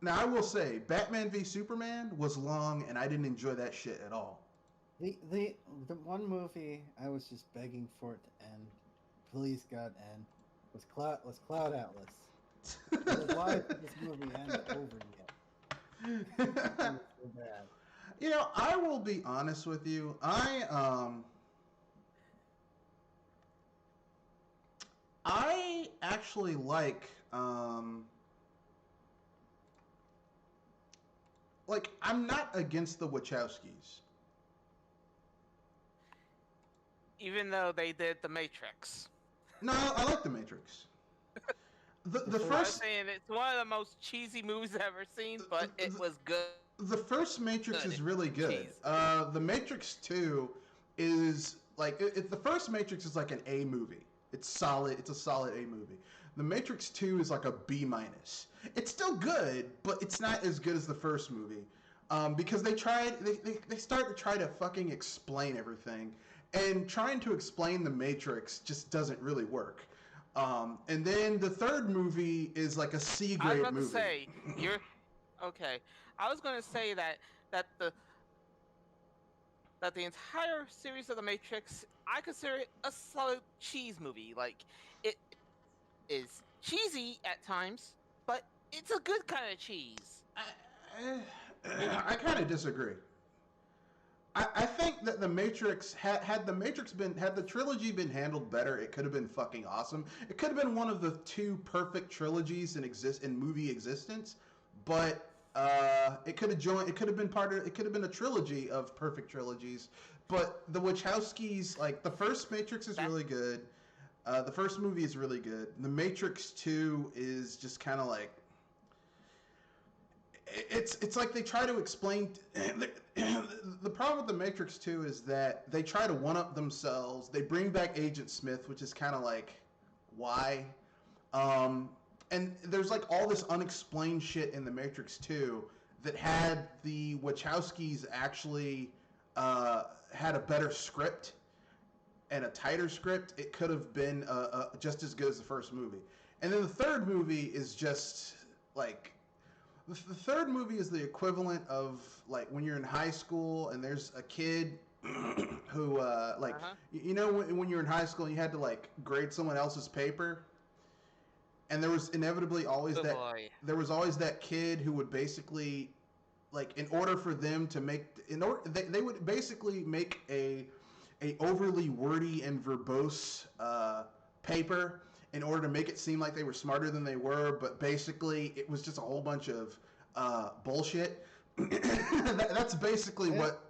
Now I will say, Batman v Superman was long, and I didn't enjoy that shit at all. The one movie I was just begging for it to end, please God end, was Cloud Atlas. I was like, why isn't this movie end over yet? It was so bad. I will be honest with you. I actually like I'm not against the Wachowskis. Even though they did The Matrix. No, I like The Matrix. The I was first saying it's one of the most cheesy movies I've ever seen, but it the, was good. the first Matrix is really good. Cheese. The Matrix 2 is like the first Matrix is like an A movie. It's solid. It's a solid A movie. The Matrix 2 is like a B minus. It's still good, but it's not as good as the first movie. Because they start to try to fucking explain everything, and trying to explain the Matrix just doesn't really work. And then the third movie is like a C I was grade about movie. to say you're okay. I was going to say that the entire series of The Matrix, I consider it a solid cheese movie. Like, it is cheesy at times, but it's a good kind of cheese. I kind of disagree. I think that the Matrix had the trilogy been handled better, it could have been fucking awesome. It could have been one of the two perfect trilogies in movie existence, but it could have joined. It could have been part of. It could have been a trilogy of perfect trilogies. But the Wachowskis, like the first Matrix, is really good. The first movie is really good. The Matrix 2 is just kind of like it's like they try to explain. The problem with the Matrix 2 is that they try to one up themselves. They bring back Agent Smith, which is kind of like why. And there's like all this unexplained shit in the Matrix 2 that had the Wachowskis actually had a better script and a tighter script. It could have been just as good as the first movie. And then the third movie is just like the third movie is the equivalent of like when you're in high school and there's a kid who when you're in high school and you had to like grade someone else's paper, and there was inevitably always there was always that kid who would basically like in order for them to make they would basically make a overly wordy and verbose paper in order to make it seem like they were smarter than they were, but basically it was just a whole bunch of bullshit. That's basically what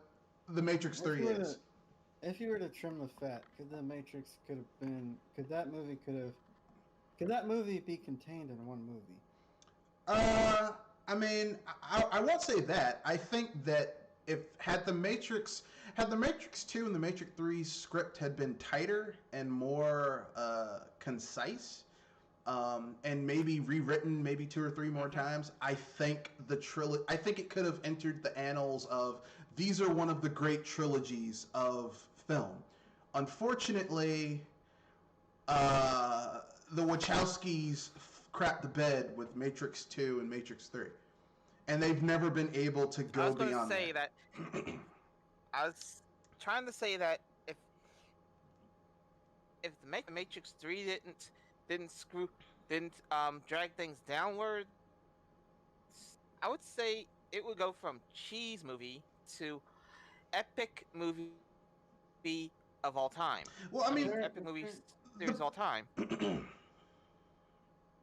the Matrix 3 is. If you were to trim the fat, could that movie be contained in one movie? I mean, I won't say that. I think that had the Matrix 2 and the Matrix 3 script had been tighter and more concise, and maybe rewritten maybe 2 or 3 more times, I think it could have entered the annals of these are one of the great trilogies of film. Unfortunately, the Wachowskis crapped the bed with Matrix 2 and Matrix 3. And they've never been able to go beyond that. I was trying to say that if the Matrix 3 didn't drag things downward, I would say it would go from cheese movie to epic movie of all time. Well, I mean, epic movies series of all time.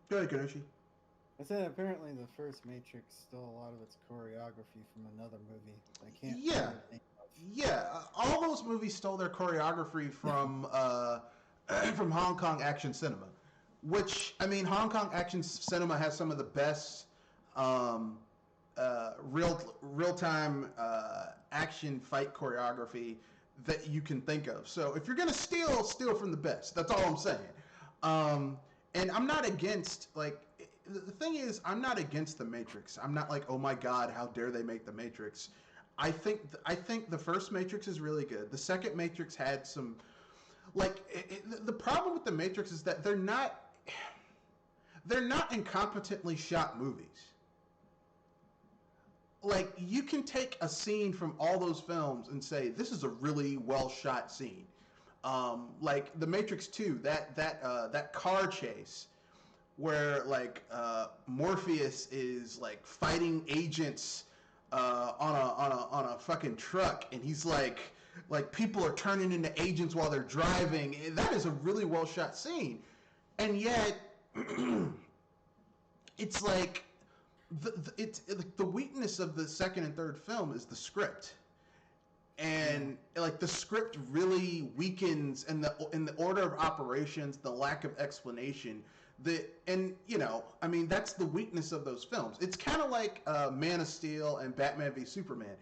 Go ahead, Kanoshi. I said apparently the first Matrix stole a lot of its choreography from another movie. I can't. Yeah. All those movies stole their choreography from from Hong Kong action cinema, which I mean, Hong Kong action cinema has some of the best real time action fight choreography that you can think of. So if you're gonna steal from the best. That's all I'm saying. And I'm not against the thing is, I'm not against the Matrix. I'm not like, oh my god, how dare they make the Matrix? I think the first Matrix is really good. The second Matrix had some the problem with the Matrix is that they're not incompetently shot movies. like you can take a scene from all those films and say this is a really well shot scene. Like The Matrix 2, that car chase where like Morpheus is like fighting agents on a fucking truck, and he's like people are turning into agents while they're driving. That is a really well shot scene, and yet it's like the weakness of the second and third film is the script. And like the script really weakens in the order of operations, the lack of explanation. I mean that's the weakness of those films. It's kind of like Man of Steel and Batman v Superman.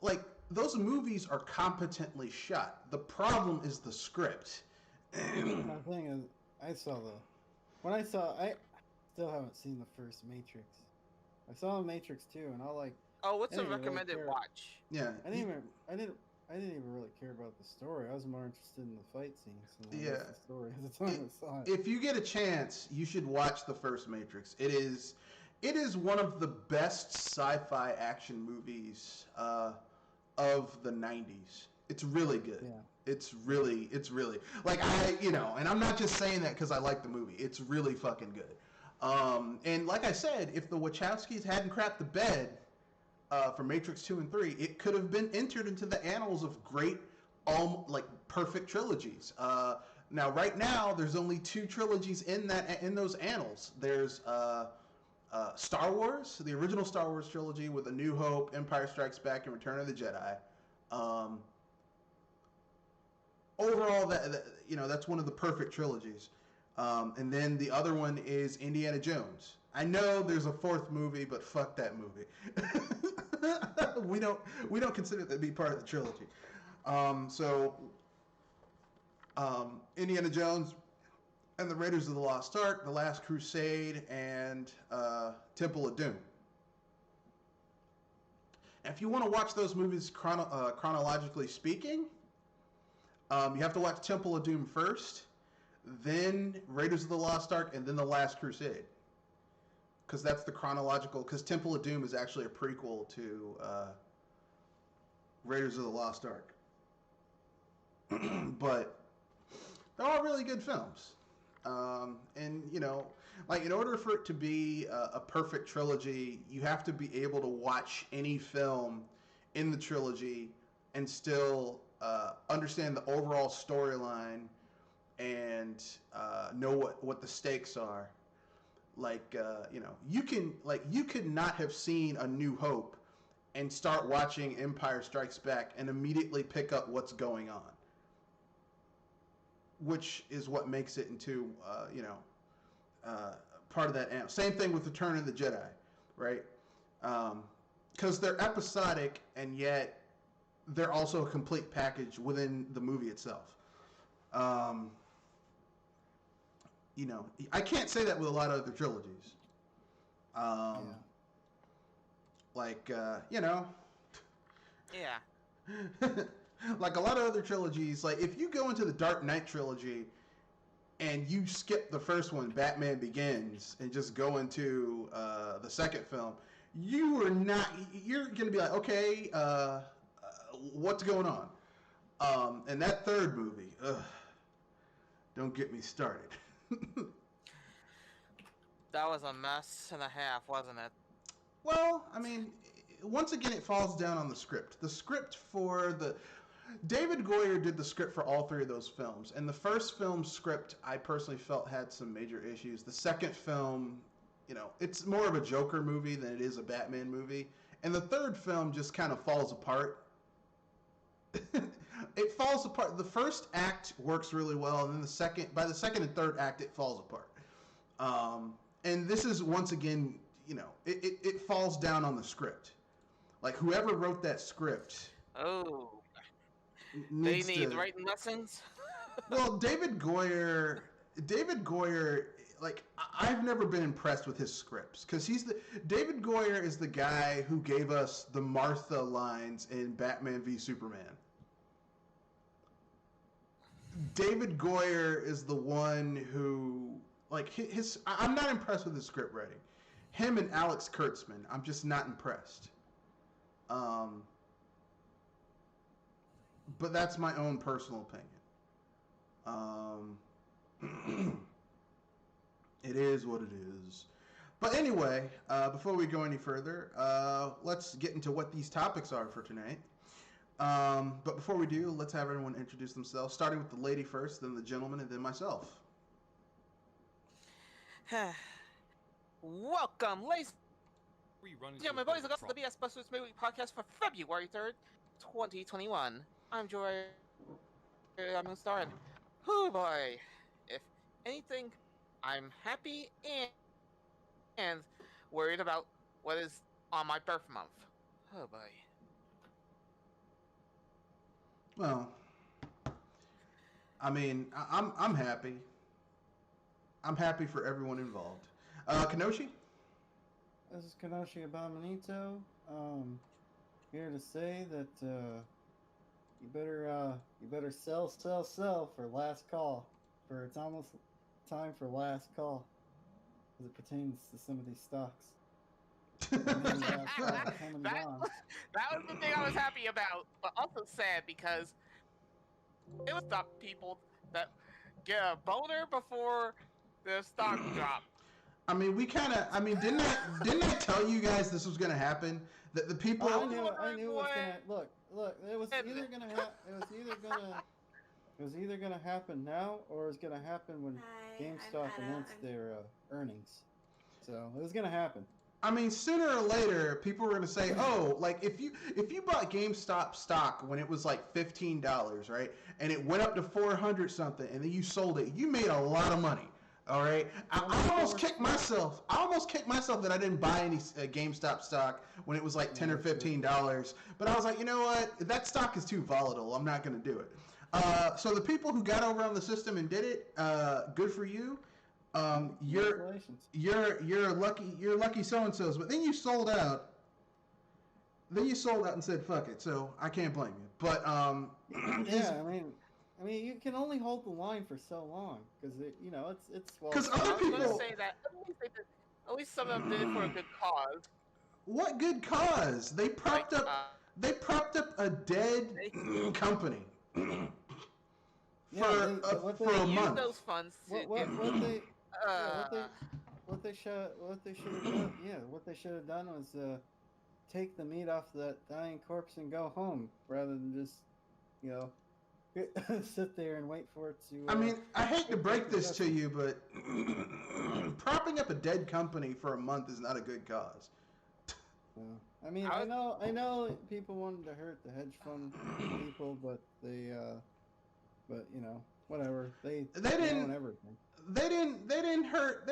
Like those movies are competently shot. The problem is the script. My thing is, I still haven't seen the first Matrix. I saw Matrix 2, and Oh, what's I a didn't really recommended care. watch? Yeah. I didn't even really care about the story. I was more interested in the fight scenes than the story at the time I saw it. If you get a chance, you should watch the first Matrix. It is one of the best sci-fi action movies of the 90s. It's really good. Yeah. It's really like and I'm not just saying that because I like the movie. It's really fucking good. And like I said, if the Wachowskis hadn't crapped the bed for Matrix 2 and 3, it could have been entered into the annals of great, perfect trilogies. Now, right now, there's only 2 trilogies in those annals. There's Star Wars, the original Star Wars trilogy with A New Hope, Empire Strikes Back, and Return of the Jedi. Overall, that's one of the perfect trilogies. And then the other one is Indiana Jones. I know there's a 4th movie, but fuck that movie. we don't consider that to be part of the trilogy. Indiana Jones and the Raiders of the Lost Ark, The Last Crusade, and Temple of Doom. And if you want to watch those movies chronologically speaking, you have to watch Temple of Doom first, then Raiders of the Lost Ark, and then The Last Crusade. Because that's the chronological. Because Temple of Doom is actually a prequel to Raiders of the Lost Ark. But they're all really good films. And in order for it to be a perfect trilogy, you have to be able to watch any film in the trilogy and still understand the overall storyline and know what the stakes are. You could not have seen A New Hope and start watching Empire Strikes Back and immediately pick up what's going on, which is what makes it into part of that. Same thing with Return of the Jedi, right? Because they're episodic and yet they're also a complete package within the movie itself. I can't say that with a lot of other trilogies. Yeah. Like a lot of other trilogies, like if you go into the Dark Knight trilogy and you skip the first one, Batman Begins, and just go into the second film, you're going to be like, okay, what's going on? And that third movie, don't get me started. That was a mess and a half, wasn't it? Well, I mean, once again, it falls down on the script. The script David Goyer did the script for all 3 of those films. And the first film's script, I personally felt had some major issues. The second film, it's more of a Joker movie than it is a Batman movie. And the third film just kind of falls apart. It falls apart. The first act works really well, and then by the second and third act, it falls apart. And this is, once again, it falls down on the script. Like, whoever wrote that script... Oh. They need writing lessons? Well, David Goyer, like, I've never been impressed with his scripts. Because David Goyer is the guy who gave us the Martha lines in Batman v Superman. David Goyer is the one who, like, I'm not impressed with his script writing. Him and Alex Kurtzman, I'm just not impressed. Um, but that's my own personal opinion. It is what it is. But anyway, before we go any further, let's get into what these topics are for tonight. But before we do, let's have everyone introduce themselves, starting with the lady first, then the gentleman, and then myself. Welcome, ladies and gentlemen, boys and girls, to the BS Busters Movie Podcast for February 3rd, 2021. I'm Joy. I'm going to start. Oh boy. If anything, I'm happy and worried about what is on my birth month. Oh boy. Well, I mean, I'm happy. I'm happy for everyone involved. Kenoshi? This is Kenoshi Abominito. Here to say that you better sell for last call. For it's almost time for last call, as it pertains to some of these stocks. That was the thing I was happy about, but also sad because it would stop people that get a boner before the stock drop. I mean, didn't I tell you guys this was gonna happen? That the people. I knew it was gonna look. It was either gonna happen now, or it was gonna happen when GameStop announced their earnings. So it was gonna happen. I mean, sooner or later, people were gonna say, "Oh, like if you bought GameStop stock when it was like $15, right, and it went up to 400 something, and then you sold it, you made a lot of money." All right, I almost kicked myself. That I didn't buy any GameStop stock when it was like $10 or $15. But I was like, you know what? That stock is too volatile. I'm not going to do it. So the people who got over on the system and did it, good for you. You're lucky so-and-sos. But then you sold out. And said, "Fuck it." So I can't blame you. But yeah, I mean, you can only hold the line for so long because it's. Because other people. I was going to say that at least some of them did it for a good cause. What good cause? They propped up. They propped up a dead company for a month. Those funds. What they should have done was take the meat off that dying corpse and go home rather than just sit there and wait for it to. I mean, I hate to break this to you, but propping up a dead company for a month is not a good cause. I mean, I know people wanted to hurt the hedge fund people, but whatever. They didn't everything. They didn't hurt.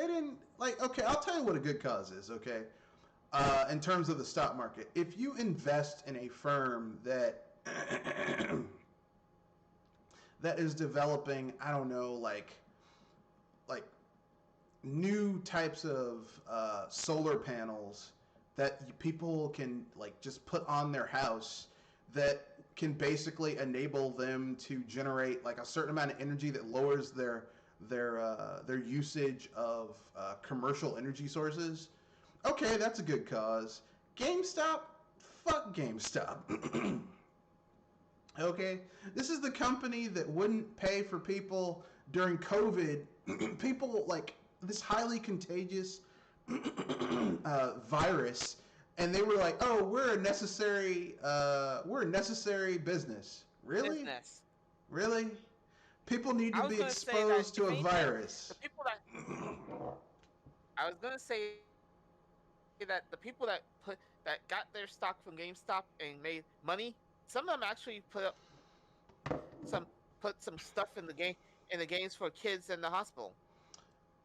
Okay, I'll tell you what a good cause is. Okay, in terms of the stock market, if you invest in a firm that that is developing, I don't know, like new types of solar panels that people can just put on their house that can basically enable them to generate a certain amount of energy that lowers their usage of commercial energy sources. Okay, that's a good cause. GameStop, fuck GameStop. Okay, this is the company that wouldn't pay for people during COVID. People this highly contagious virus, and they were like, "Oh, we're a necessary business." Really? Business. Really? People need to be exposed to a virus. I was gonna say that the people that got their stock from GameStop and made money, some of them actually put some stuff in the games for kids in the hospital.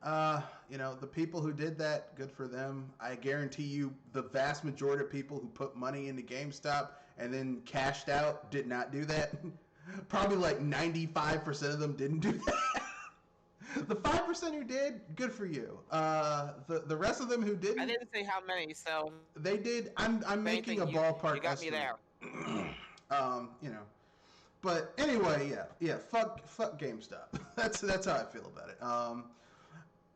The people who did that, good for them. I guarantee you the vast majority of people who put money into GameStop and then cashed out did not do that. Probably 95% of them didn't do that. The 5% who did, good for you. The rest of them who didn't. I didn't say how many, so they did. I'm making a ballpark you got estimate. me there. But anyway, yeah. Fuck GameStop. That's how I feel about it.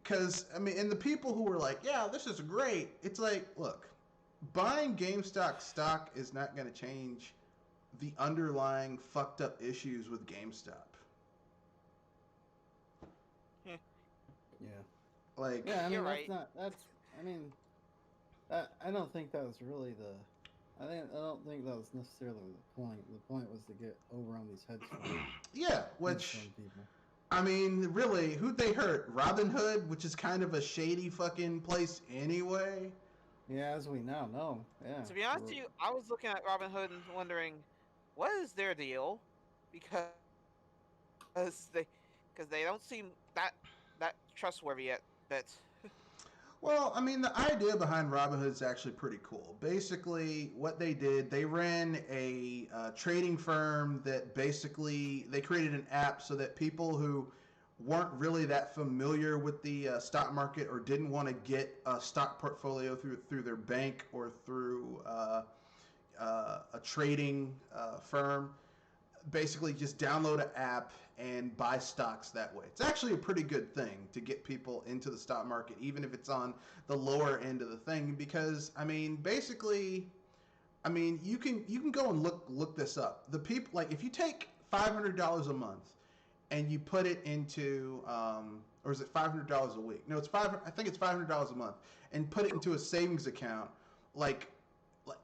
Because and the people who were like, yeah, this is great. It's like, look, buying GameStop stock is not going to change the underlying fucked up issues with GameStop. Yeah. Yeah. Like, Yeah, I mean You're that's right. not that's I mean I don't think that was really the I don't think that was necessarily the point. The point was to get over on these hedge yeah, hedge which, fund people. I mean, really, who'd they hurt? Robin Hood, which is kind of a shady fucking place anyway. Yeah, as we now know. Yeah. To be honest with you, I was looking at Robin Hood and wondering, what is their deal? Because they, because they don't seem that trustworthy yet. But Well, I mean, the idea behind Robinhood is actually pretty cool. Basically, what they did, they ran a trading firm that basically they created an app so that people who weren't really that familiar with the stock market or didn't want to get a stock portfolio through their bank or through a trading firm, basically just download an app and buy stocks that way. It's actually a pretty good thing to get people into the stock market, even if it's on the lower end of the thing, because I mean, basically, I mean, you can go and look this up. The people, like, if you take $500 a month and you put it into, or is it $500 a week? No, it's five. I think it's $500 a month, and put it into a savings account, like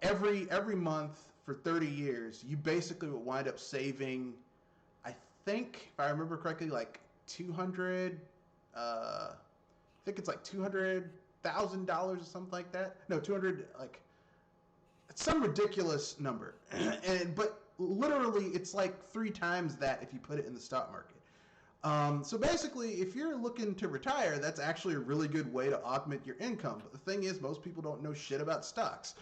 every month for 30 years, you basically will wind up saving, I think, if I remember correctly, like 200, I think it's like $200,000 or something like that. No, 200, like, it's some ridiculous number. But literally, it's like 3 times that if you put it in the stock market. So basically, if you're looking to retire, that's actually a really good way to augment your income. But the thing is, most people don't know shit about stocks,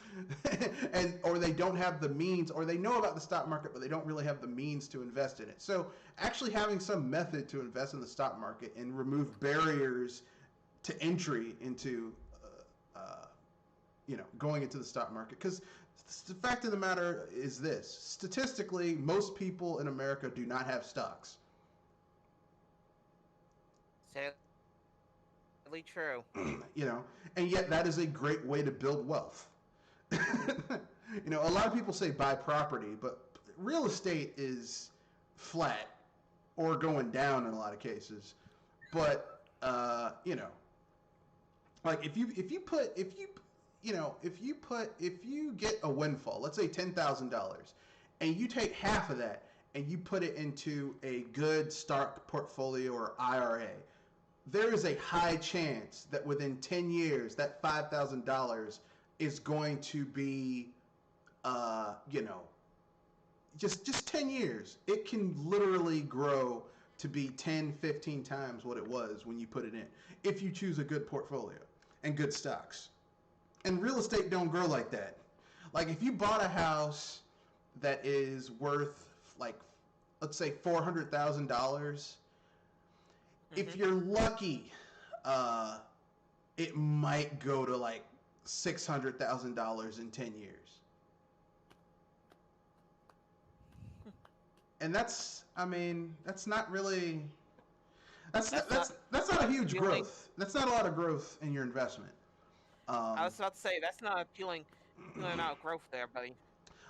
or they don't have the means, or they know about the stock market, but they don't really have the means to invest in it. So actually having some method to invest in the stock market and remove barriers to entry into, going into the stock market, because the fact of the matter is this: statistically, most people in America do not have stocks. sadly true. you know, and yet that is a great way to build wealth. A lot of people say buy property, but real estate is flat or going down in a lot of cases. But like if you get a windfall, let's say $10,000, and you take half of that and you put it into a good stock portfolio or IRA, there is a high chance that within 10 years, that $5,000 is going to be, just 10 years. It can literally grow to be 10, 15 times what it was when you put it in, if you choose a good portfolio and good stocks. And real estate don't grow like that. Like, if you bought a house that is worth, like, let's say $400,000, if you're lucky, it might go to like $600,000 in 10 years. And that's not really, that's not a huge growth. That's not a lot of growth in your investment. I was about to say that's not appealing amount of growth there, buddy.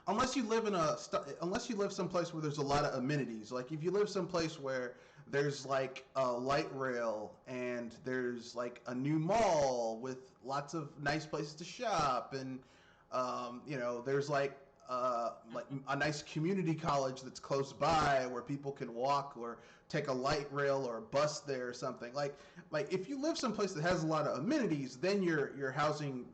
Unless you live someplace where there's a lot of amenities. Like, if you live someplace where there's like a light rail and there's like a new mall with lots of nice places to shop, and there's like a nice community college that's close by where people can walk or take a light rail or a bus there or something. Like if you live someplace that has a lot of amenities, then your housing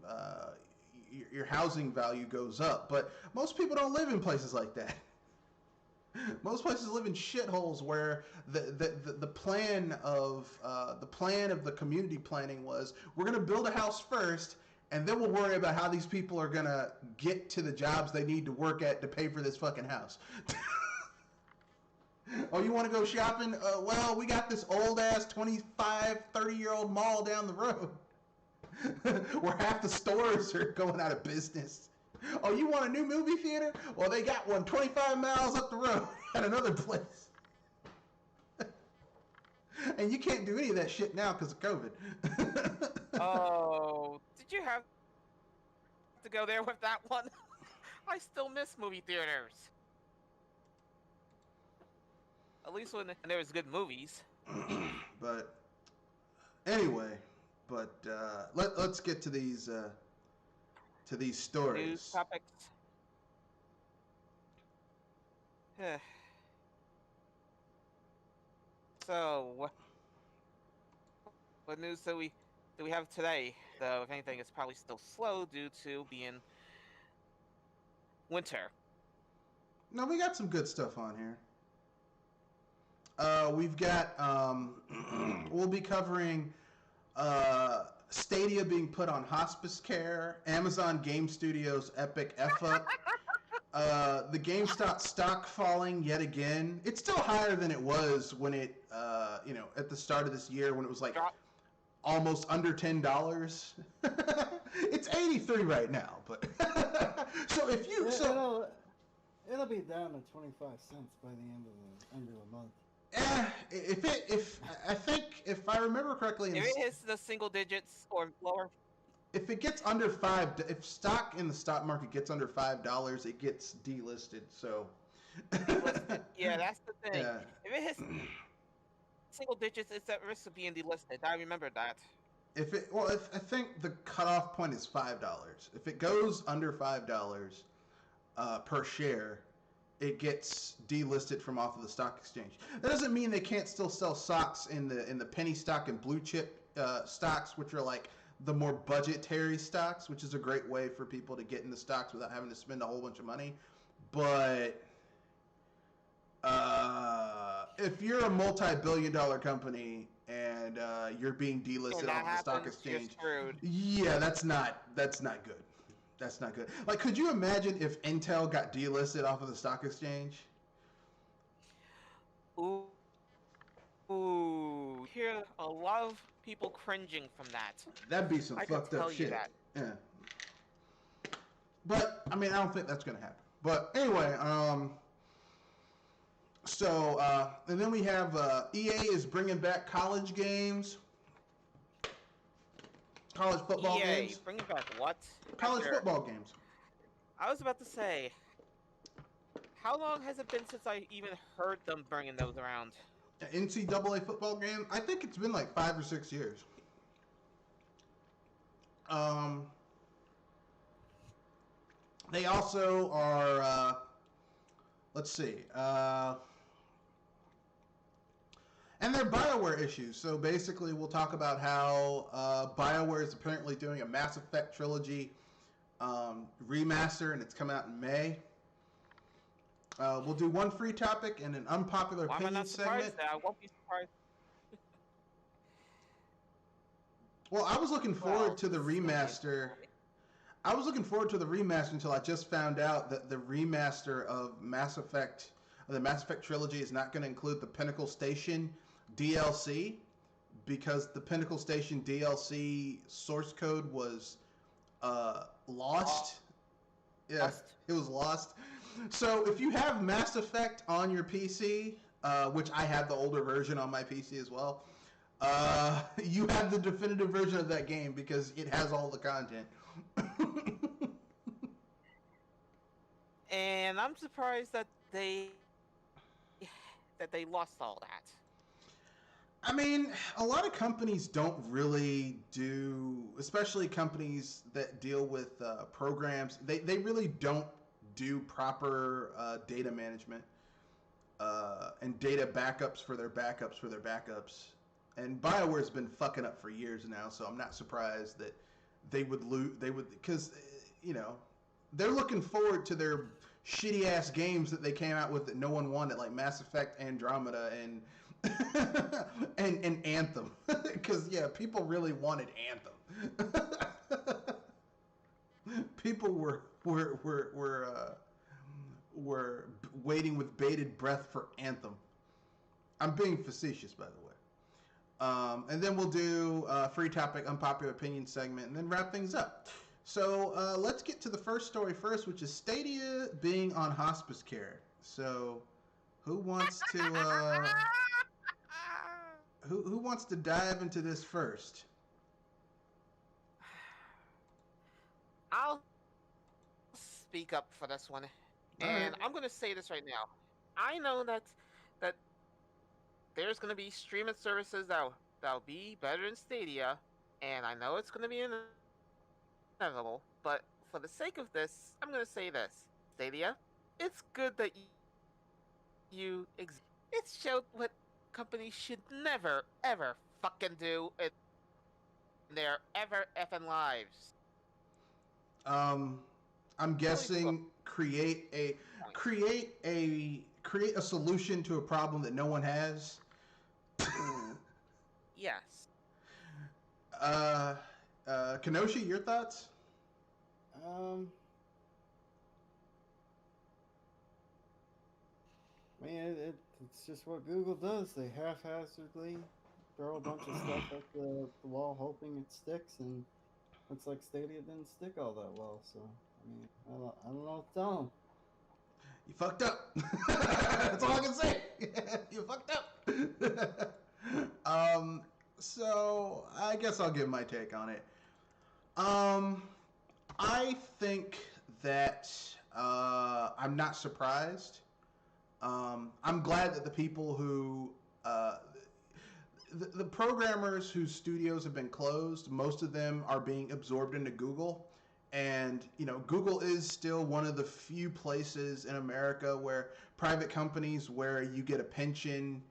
value goes up. But most people don't live in places like that. Most places live in shitholes where the plan of the community planning was, we're going to build a house first, and then we'll worry about how these people are going to get to the jobs they need to work at to pay for this fucking house. Oh, you want to go shopping? Well, we got this old ass 25, 30-year-old mall down the road where half the stores are going out of business. Oh, you want a new movie theater? Well, they got one 25 miles up the road at another place. And you can't do any of that shit now because of COVID. Oh, did you have to go there with that one. I still miss movie theaters. At least when there was good movies. But anyway, let's get to these stories. News topics. So, what news do we have today? Though, if anything, it's probably still slow due to being winter. No, we got some good stuff on here. We've got we'll be covering Stadia being put on hospice care, Amazon Game Studios epic F-up, the GameStop stock falling yet again. It's still higher than it was when it, at the start of this year when it was like almost under $10. It's 83 right now, but so if you it'll be down to 25 cents by the end of the month. If I remember correctly, if it hits the single digits or lower, if it gets under if stock in the stock market gets under $5, it gets delisted. So, yeah, that's the thing. Yeah. If it hits single digits, it's at risk of being delisted. I remember that. I think the cutoff point is $5. If it goes under $5 per share, it gets delisted from off of the stock exchange. That doesn't mean they can't still sell stocks in the penny stock and blue chip stocks, which are like the more budgetary stocks, which is a great way for people to get into stocks without having to spend a whole bunch of money. But if you're a multi-billion-dollar company and you're being delisted off the stock exchange, yeah, that's not good. That's not good. Like, could you imagine if Intel got delisted off of the stock exchange? Ooh, hear a lot of people cringing from that. That'd be some fucked up shit. Yeah. But I mean, I don't think that's gonna happen. But anyway, and then we have EA is bringing back college games. College football games. Bringing back what? College football games. I was about to say, how long has it been since I even heard them bringing those around? NCAA football game? I think it's been like 5 or 6 years. They also are, let's see, and they're BioWare issues. So basically, we'll talk about how BioWare is apparently doing a Mass Effect trilogy remaster, and it's coming out in May. We'll do one free topic and an unpopular opinion segment. I won't be surprised. Well, I was looking forward to the remaster. I was looking forward to the remaster until I just found out that the remaster of Mass Effect, the Mass Effect trilogy, is not going to include the Pinnacle Station DLC, because the Pinnacle Station DLC source code was lost. Yeah, it was lost. So if you have Mass Effect on your PC, which I have the older version on my PC as well, you have the definitive version of that game because it has all the content. And I'm surprised that they lost all that. I mean, a lot of companies don't really do, especially companies that deal with programs, they really don't do proper data management and data backups for their backups. And BioWare's been fucking up for years now, so I'm not surprised that they would because, they're looking forward to their shitty ass games that they came out with that no one wanted, like Mass Effect Andromeda and and Anthem, because people really wanted Anthem. People were waiting with bated breath for Anthem. I'm being facetious, by the way. And then we'll do free topic, unpopular opinion segment, and then wrap things up. So let's get to the first story first, which is Stadia being on hospice care. So who wants to who wants to dive into this first? I'll speak up for this one, All right. and I'm gonna say this right now. I know that there's gonna be streaming services that'll be better than Stadia, and I know it's gonna be inevitable. But for the sake of this, I'm gonna say this: Stadia, it's good that you exist. It showed what companies should never ever fucking do in their ever effing lives. Um, I'm Only to a guessing point. create a solution to a problem that no one has. Yes. uh, Kenoshi, your thoughts? Um, I mean, it's just what Google does. They haphazardly throw a bunch of stuff at the wall, hoping it sticks, and looks like Stadia didn't stick all that well. So, I mean, I don't know what to tell them. You fucked up. That's all I can say. You fucked up. So I guess I'll give my take on it. I think that I'm not surprised. I'm glad that the people who the programmers whose studios have been closed, most of them are being absorbed into Google. And, Google is still one of the few places in America where private companies where you get a pension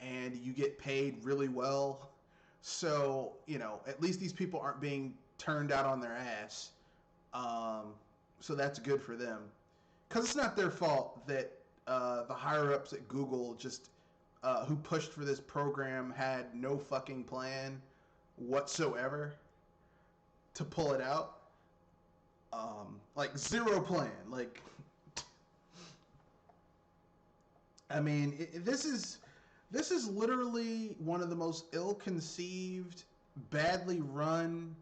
and you get paid really well. So, at least these people aren't being turned out on their ass. So that's good for them. Because it's not their fault that the higher ups at Google just who pushed for this program had no fucking plan whatsoever to pull it out. Like zero plan. Like, I mean, this is literally one of the most ill-conceived, badly run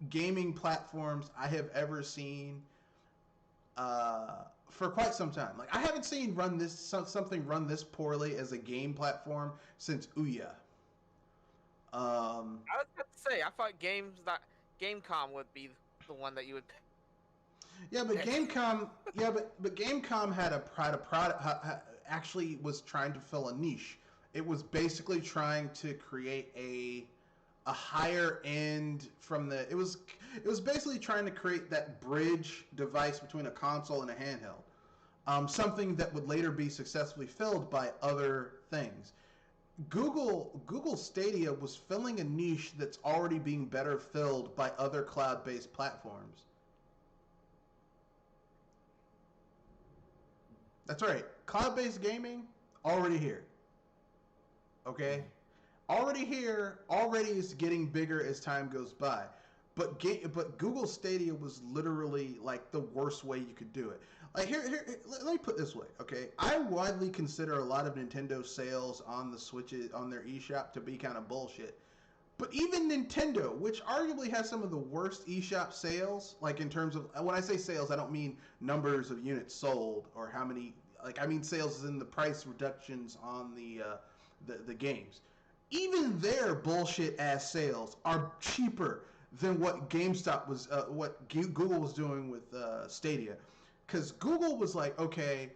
gaming platforms I have ever seen for quite some time. Like, I haven't seen something run this poorly as a game platform since Ouya. I was about to say, I thought Gamecom would be the one that you would pick. Yeah, but Gamecom had a product actually was trying to fill a niche. It was basically trying to create a higher end from the it was basically trying to create that bridge device between a console and a handheld. Something that would later be successfully filled by other things. Google Stadia was filling a niche that's already being better filled by other cloud-based platforms. That's right. Cloud-based gaming already here. Okay? Already here, already is getting bigger as time goes by. But Google Stadia was literally like the worst way you could do it. Like let me put it this way, okay? I widely consider a lot of Nintendo sales on the Switches on their eShop to be kind of bullshit. But even Nintendo, which arguably has some of the worst eShop sales, like in terms of when I say sales, I don't mean numbers of units sold or how many. Like I mean sales in the price reductions on the games. Even their bullshit ass sales are cheaper than what GameStop was, what Google was doing with Stadia, because Google was like, okay,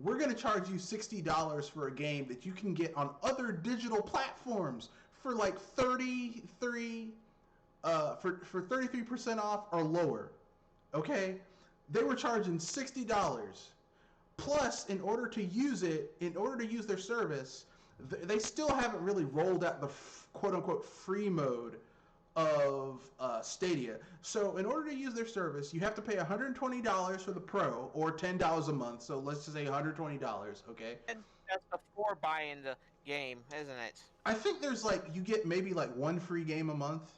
we're going to charge you $60 for a game that you can get on other digital platforms for like 33 for 33% off or lower. Okay, they were charging $60. Plus, in order to use their service, they still haven't really rolled out the quote unquote free mode of Stadia. So in order to use their service, you have to pay $120 for the Pro or $10 a month. So let's just say $120. Okay. And that's before buying the game, isn't it? I think there's like you get maybe like one free game a month,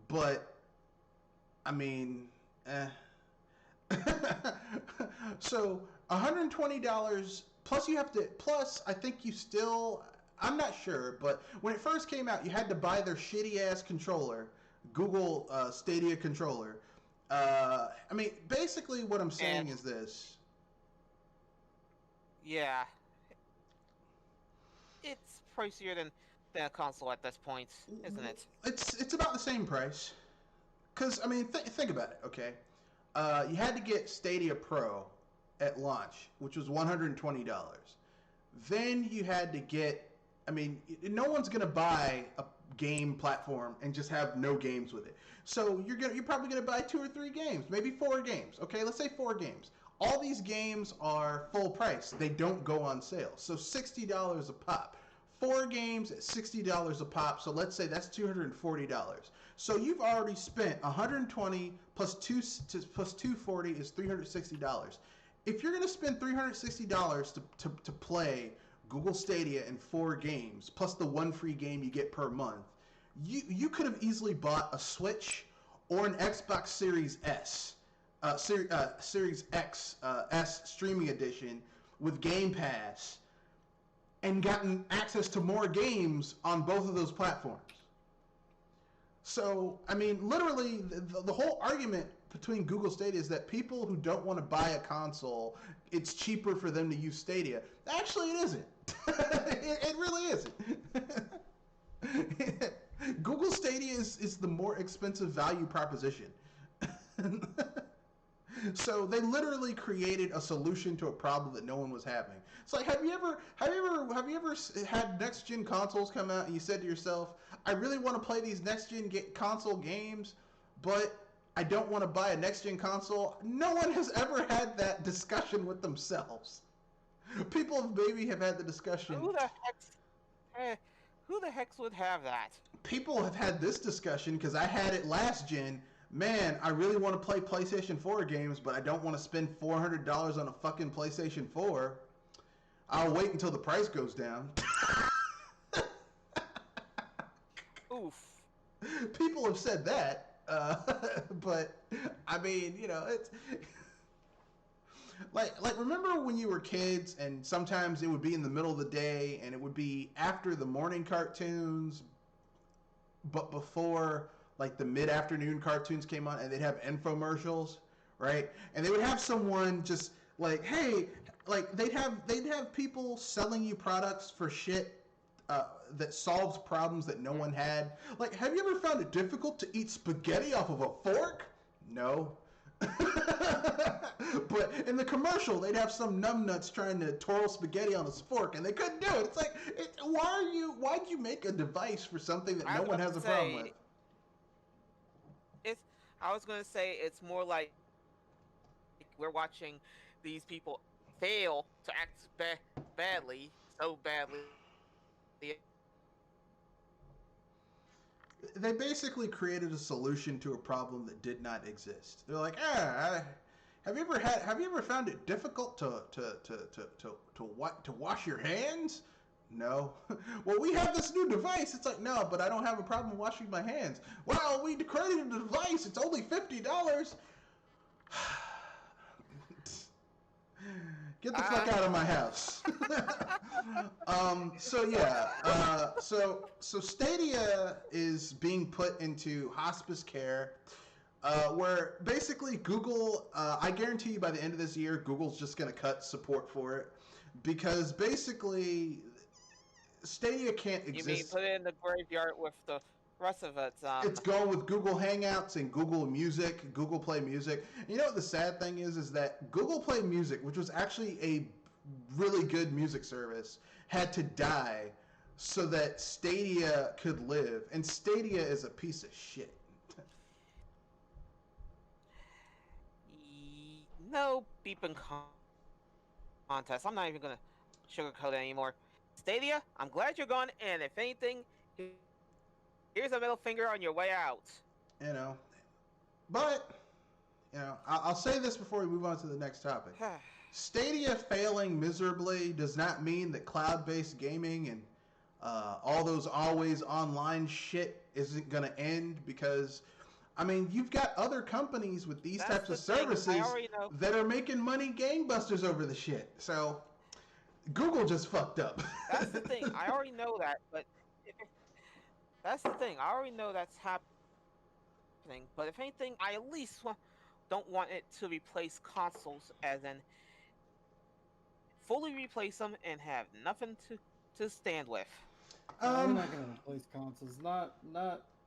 but I mean, so $120 plus you have to plus I think you still I'm not sure, but when it first came out, you had to buy their shitty ass controller, Google Stadia controller. I mean, basically, what I'm saying is this. Yeah, it's pricier than a console at this point, isn't it? It's about the same price. Because I mean, think about it. Okay, you had to get Stadia Pro at launch, which was $120. Then you had to get. I mean, no one's gonna buy a game platform and just have no games with it. So you're probably gonna buy 2 or 3 games, maybe 4 games. Okay, let's say 4 games. All these games are full price. They don't go on sale. So $60 a pop. 4 games at $60 a pop. So let's say that's $240. So you've already spent 120 plus 240 is $360. If you're gonna spend $360 to play Google Stadia in 4 games plus the one free game you get per month, you could have easily bought a Switch or an Xbox Series S. Series X S streaming edition with Game Pass and gotten access to more games on both of those platforms. So, I mean, literally, the whole argument between Google Stadia is that people who don't want to buy a console, it's cheaper for them to use Stadia. Actually, it isn't. It really isn't. Google Stadia is the more expensive value proposition. So they literally created a solution to a problem that no one was having. It's like, have you ever had next gen consoles come out and you said to yourself, I really want to play these next gen console games, but I don't want to buy a next gen console? No one has ever had that discussion with themselves. People maybe have had the discussion. Who the heck would have that? People have had this discussion because I had it last gen. Man, I really want to play PlayStation 4 games, but I don't want to spend $400 on a fucking PlayStation 4. I'll wait until the price goes down. Oof. People have said that, but I mean, you know, it's like remember when you were kids and sometimes it would be in the middle of the day and it would be after the morning cartoons, but before like the mid-afternoon cartoons came on, and they'd have infomercials, right? And they would have someone just like, hey, like they'd have people selling you products for shit that solves problems that no one had. Like, have you ever found it difficult to eat spaghetti off of a fork? No. But in the commercial, they'd have some numbnuts trying to twirl spaghetti on a fork, and they couldn't do it. It's like, why'd you make a device for something that no one has a problem with? I was gonna say it's more like we're watching these people fail to act badly, so badly. They basically created a solution to a problem that did not exist. They're like, have you ever found it difficult to wash your hands? No. Well, we have this new device. It's like, no, but I don't have a problem washing my hands. Well, we created a device. It's only $50. Get the fuck out of my house. So yeah. So Stadia is being put into hospice care, where basically Google. I guarantee you by the end of this year, Google's just gonna cut support for it, because basically Stadia can't exist. You mean put it in the graveyard with the rest of it? It's going with Google Hangouts and Google Music, Google Play Music. You know what the sad thing is that Google Play Music, which was actually a really good music service, had to die so that Stadia could live. And Stadia is a piece of shit. No beeping contest. I'm not even gonna sugarcoat it anymore. Stadia, I'm glad you're gone, and if anything, here's a middle finger on your way out. You know, but, you know, I'll say this before we move on to the next topic. Stadia failing miserably does not mean that cloud-based gaming and all those always online shit isn't going to end, because, I mean, you've got other companies with these types of services that are making money gangbusters over the shit. So Google just fucked up. That's the thing. I already know that, but that's the thing. I already know that's happening. But if anything, I at least don't want it to replace consoles, as in fully replace them and have nothing to stand with. We're not going to replace consoles.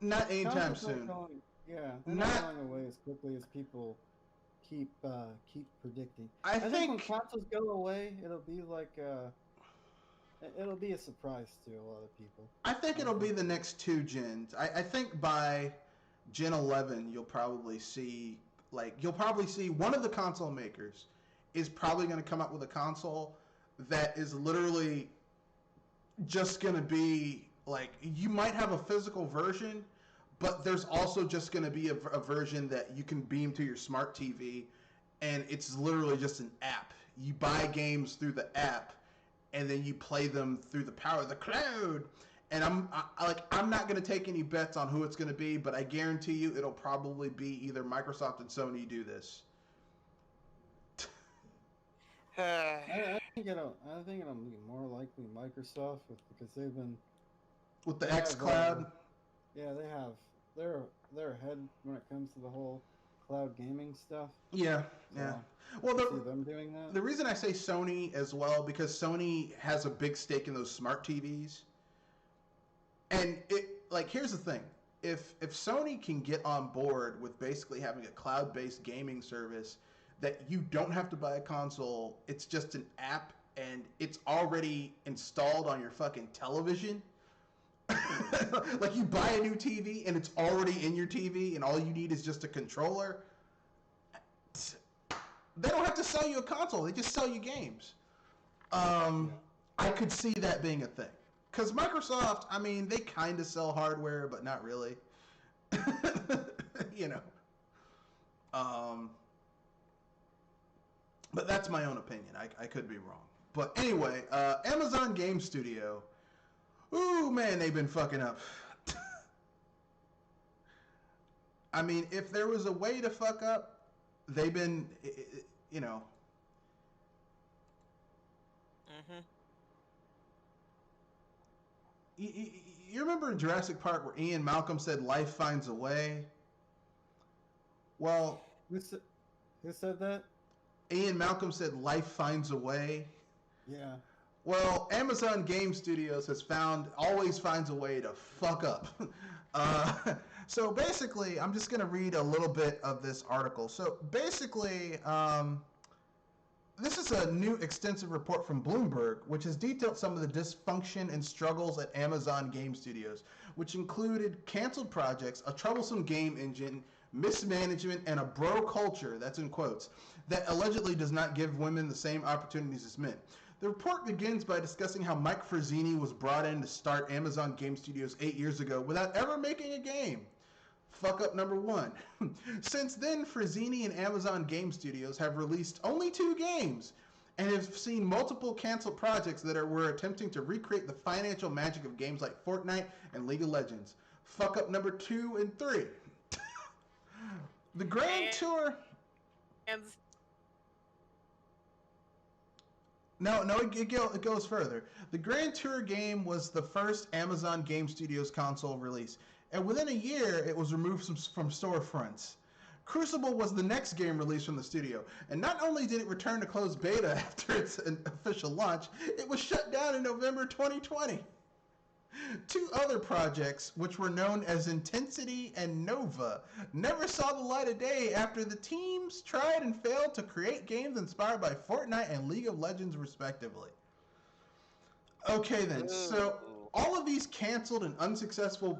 Not anytime soon. Yeah, they're Not. not going away as quickly as people keep predicting. I think when think. consoles go away, it'll be like it'll be a surprise to a lot of people. I think I it'll be think. the next two gens. I think by Gen 11, you'll probably see one of the console makers is probably going to come up with a console that is literally just going to be like, you might have a physical version, but there's also just going to be a version that you can beam to your smart TV, and it's literally just an app. You buy games through the app, and then you play them through the power of the cloud. And I'm not going to take any bets on who it's going to be, but I guarantee you it'll probably be either Microsoft and Sony do this. I think it'll be more likely Microsoft because they've been With the they X have, Cloud. yeah, they have they're ahead when it comes to the whole cloud gaming stuff. Yeah, So, yeah. Well, I see them doing that. the reason I say Sony as well, because Sony has a big stake in those smart TVs. And here's the thing. If Sony can get on board with basically having a cloud-based gaming service that you don't have to buy a console, it's just an app and it's already installed on your fucking television. Like, you buy a new TV and it's already in your TV and all you need is just a controller. They don't have to sell you a console, they just sell you games. I could see that being a thing. Because Microsoft, I mean, they kind of sell hardware, but not really. You know. But that's my own opinion. I could be wrong. But anyway, Amazon Game Studio. Ooh, man, they've been fucking up. I mean, if there was a way to fuck up, they've been, you know. Mm-hmm. You remember in Jurassic Park where Ian Malcolm said life finds a way? Well, Who said that? Ian Malcolm said life finds a way. Yeah. Well, Amazon Game Studios always finds a way to fuck up. So basically, I'm just going to read a little bit of this article. So basically, this is a new extensive report from Bloomberg, which has detailed some of the dysfunction and struggles at Amazon Game Studios, which included canceled projects, a troublesome game engine, mismanagement, and a bro culture, that's in quotes, that allegedly does not give women the same opportunities as men. The report begins by discussing how Mike Frazzini was brought in to start Amazon Game Studios 8 years ago without ever making a game. Fuck up number one. Since then, Frazzini and Amazon Game Studios have released only 2 games and have seen multiple canceled projects that were attempting to recreate the financial magic of games like Fortnite and League of Legends. Fuck up number 2 and 3. The Grand Tour... And No, it goes further. The Grand Tour game was the first Amazon Game Studios console release, and within a year, it was removed from storefronts. Crucible was the next game released from the studio, and not only did it return to closed beta after its official launch, it was shut down in November 2020. 2 other projects, which were known as Intensity and Nova, never saw the light of day after the teams tried and failed to create games inspired by Fortnite and League of Legends, respectively. Okay then, so all of these canceled and unsuccessful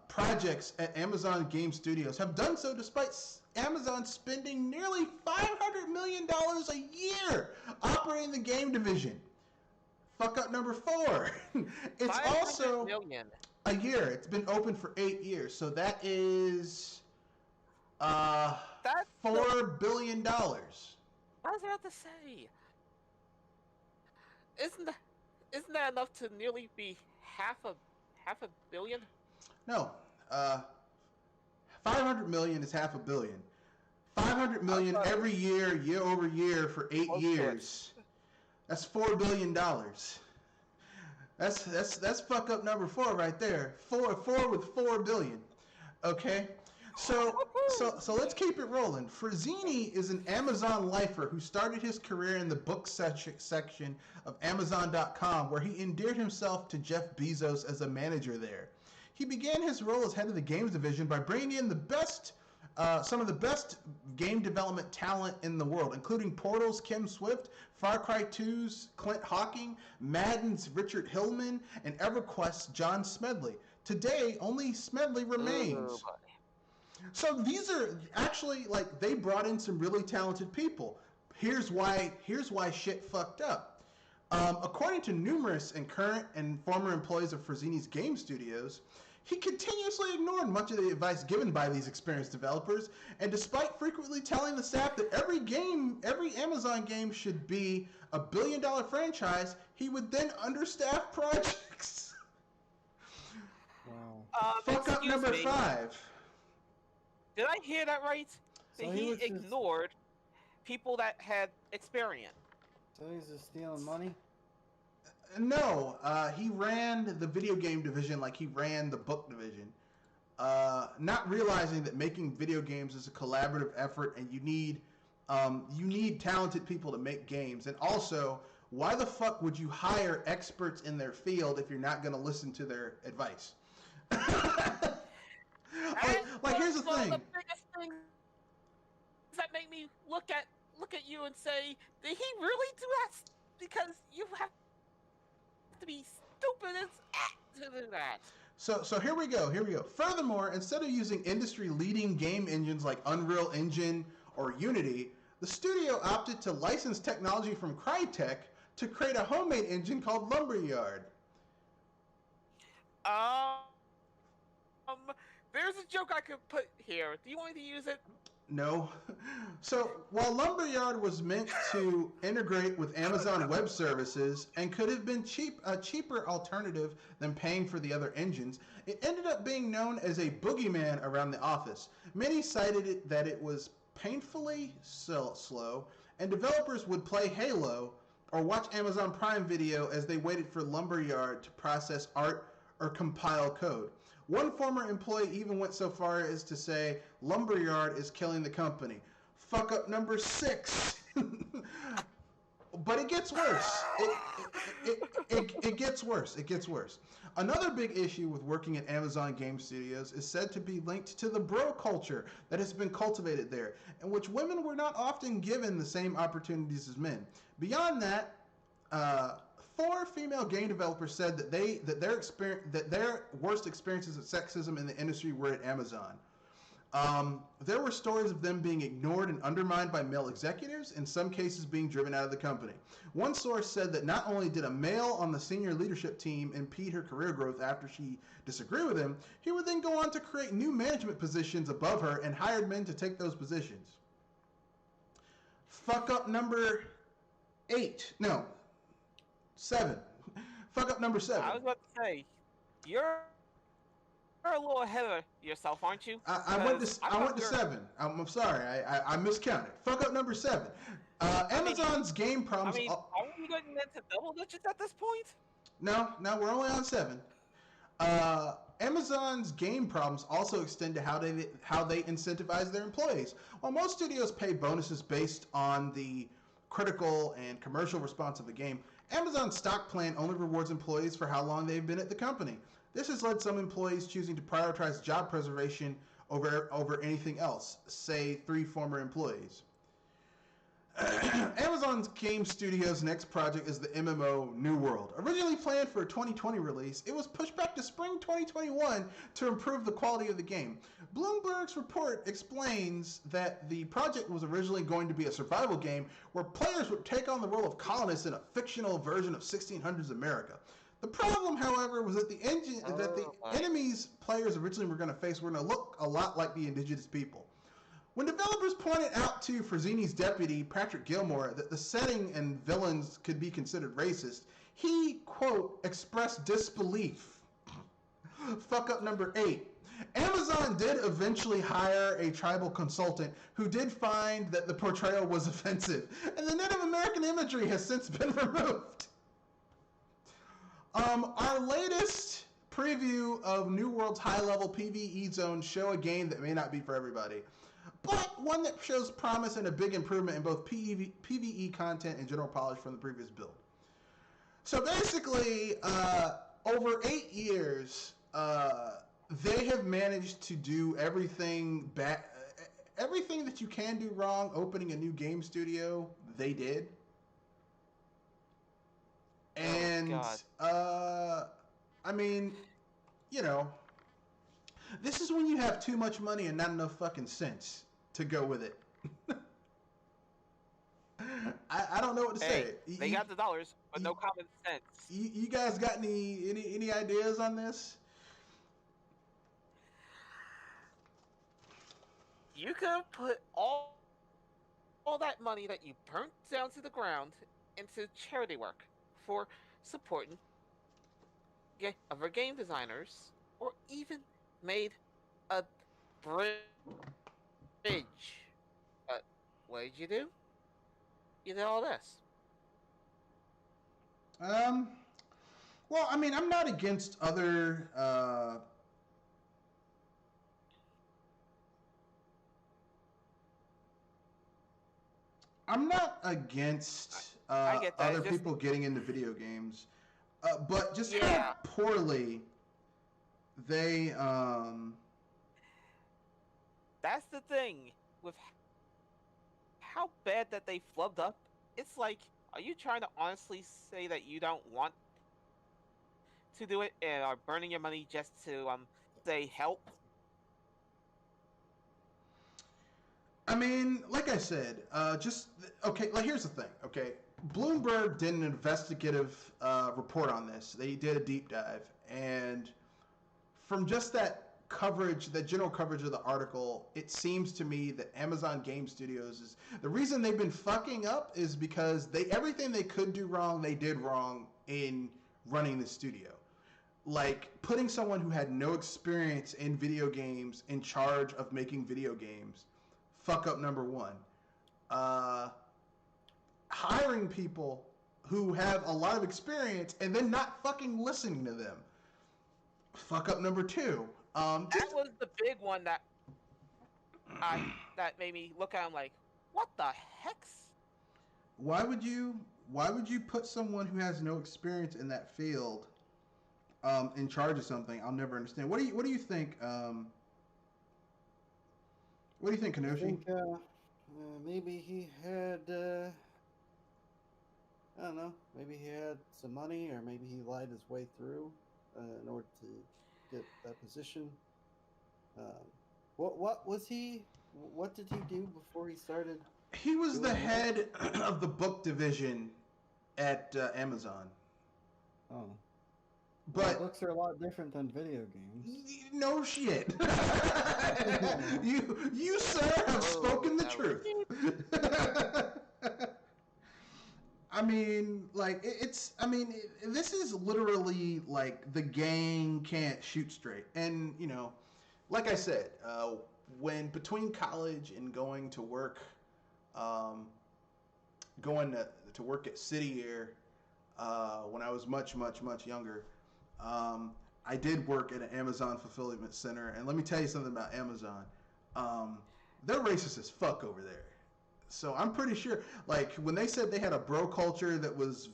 projects at Amazon Game Studios have done so despite Amazon spending nearly $500 million a year operating the game division. Fuck up number 4. It's also million. a year. It's been open for 8 years, so that is $4 billion. I was about to say, isn't that enough to nearly be half a billion? No, 500 million is half a billion. 500 million every year over year for 8 years. That's $4 billion. That's fuck up number 4 right there. Four with $4 billion. Okay, so let's keep it rolling. Frazzini is an Amazon lifer who started his career in the book section of Amazon.com, where he endeared himself to Jeff Bezos as a manager there. He began his role as head of the games division by bringing in some of the best game development talent in the world, including Portal's Kim Swift, Far Cry 2's Clint Hawking, Madden's Richard Hillman, and EverQuest's John Smedley. Today, only Smedley remains. So these are actually, like, they brought in some really talented people. Here's why shit fucked up. According to numerous and current and former employees of Frazzini's game studios, he continuously ignored much of the advice given by these experienced developers, and despite frequently telling the staff that every Amazon game should be a billion-dollar franchise, he would then understaff projects. Wow. Fuck up number 5. Did I hear that right? So he was just- ignored people that had experience. So he's just stealing money? No, he ran the video game division like he ran the book division. Not realizing that making video games is a collaborative effort, and you need talented people to make games. And also, why the fuck would you hire experts in their field if you're not going to listen to their advice? like here's the thing. The biggest things that make me look at you and say, did he really do that? Because you have to be stupid as to do that. So here we go. Furthermore, instead of using industry-leading game engines like Unreal Engine or Unity, the studio opted to license technology from Crytek to create a homemade engine called Lumberyard. There's a joke I could put here. Do you want me to use it? No. So while Lumberyard was meant to integrate with Amazon Web Services and could have been a cheaper alternative than paying for the other engines, it ended up being known as a boogeyman around the office. Many cited that it was painfully slow, and developers would play Halo or watch Amazon Prime Video as they waited for Lumberyard to process art or compile code. One former employee even went so far as to say, Lumberyard is killing the company. Fuck up number 6. But it gets worse. It gets worse. It gets worse. Another big issue with working at Amazon Game Studios is said to be linked to the bro culture that has been cultivated there, in which women were not often given the same opportunities as men. Beyond that, 4 female game developers said that their worst experiences of sexism in the industry were at Amazon. There were stories of them being ignored and undermined by male executives, in some cases being driven out of the company. One source said that not only did a male on the senior leadership team impede her career growth after she disagreed with him, he would then go on to create new management positions above her and hired men to take those positions. Fuck up number 7. Fuck up number 7. I was about to say, you're a little ahead of yourself, aren't you? I went to 7. I'm sorry, I miscounted. Fuck up number 7. Amazon's game problems. are we getting into double digits at this point? No, we're only on 7. Amazon's game problems also extend to how they incentivize their employees. While most studios pay bonuses based on the critical and commercial response of the game, Amazon's stock plan only rewards employees for how long they've been at the company. This has led some employees choosing to prioritize job preservation over anything else, say 3 former employees. Amazon's Game Studios' next project is the MMO New World. Originally planned for a 2020 release, it was pushed back to spring 2021 to improve the quality of the game. Bloomberg's report explains that the project was originally going to be a survival game where players would take on the role of colonists in a fictional version of 1600s America. The problem, however, was that the enemies players originally were going to face were going to look a lot like the indigenous people. When developers pointed out to Frazzini's deputy, Patrick Gilmore, that the setting and villains could be considered racist, he, quote, expressed disbelief. Fuck up number 8. Amazon did eventually hire a tribal consultant who did find that the portrayal was offensive, and the Native American imagery has since been removed. Our latest preview of New World's high-level PvE zones show a game that may not be for everybody, but one that shows promise and a big improvement in both PvE content and general polish from the previous build. So basically, over 8 years, they have managed to do everything everything that you can do wrong. Opening a new game studio, they did, and God. I mean, you know, this is when you have too much money and not enough fucking sense to go with it. I don't know what to say. They got the dollars, but no common sense. You guys got any ideas on this? You could have put all that money that you burnt down to the ground into charity work for supporting other game designers, or even made a bridge. But what did you do? You did all this. Well, I mean, I'm not against other. I'm not against I get that. other Just, people getting into video games, but just Yeah. how poorly they. That's the thing with how bad that they flubbed up. It's like, are you trying to honestly say that you don't want to do it and are burning your money just to say help? I mean, like I said, okay. Like, here's the thing. Okay, Bloomberg did an investigative report on this. They did a deep dive, and from just that coverage, that general coverage of the article, it seems to me that Amazon Game Studios is the reason they've been fucking up is because everything they could do wrong, they did wrong in running the studio. Like putting someone who had no experience in video games in charge of making video games. Fuck up number one. Hiring people who have a lot of experience and then not fucking listening to them. Fuck up number two. That was the big one that made me look at him like, what the hex? Why would you put someone who has no experience in that field in charge of something? I'll never understand. What do you think? What do you think, Kanoshi? I think maybe he had, I don't know, maybe he had some money, or maybe he lied his way through in order to get that position. What was he? What did he do before he started? He was the head of the book division at Amazon. Oh. But books are a lot different than video games. No shit. you sir have spoken the truth. I mean, like this is literally like the gang can't shoot straight, and you know, like I said, when between college and going to work, going to work at City Air, when I was much younger. I did work at an Amazon fulfillment center, and let me tell you something about Amazon. They're racist as fuck over there. So I'm pretty sure, like, when they said they had a bro culture that was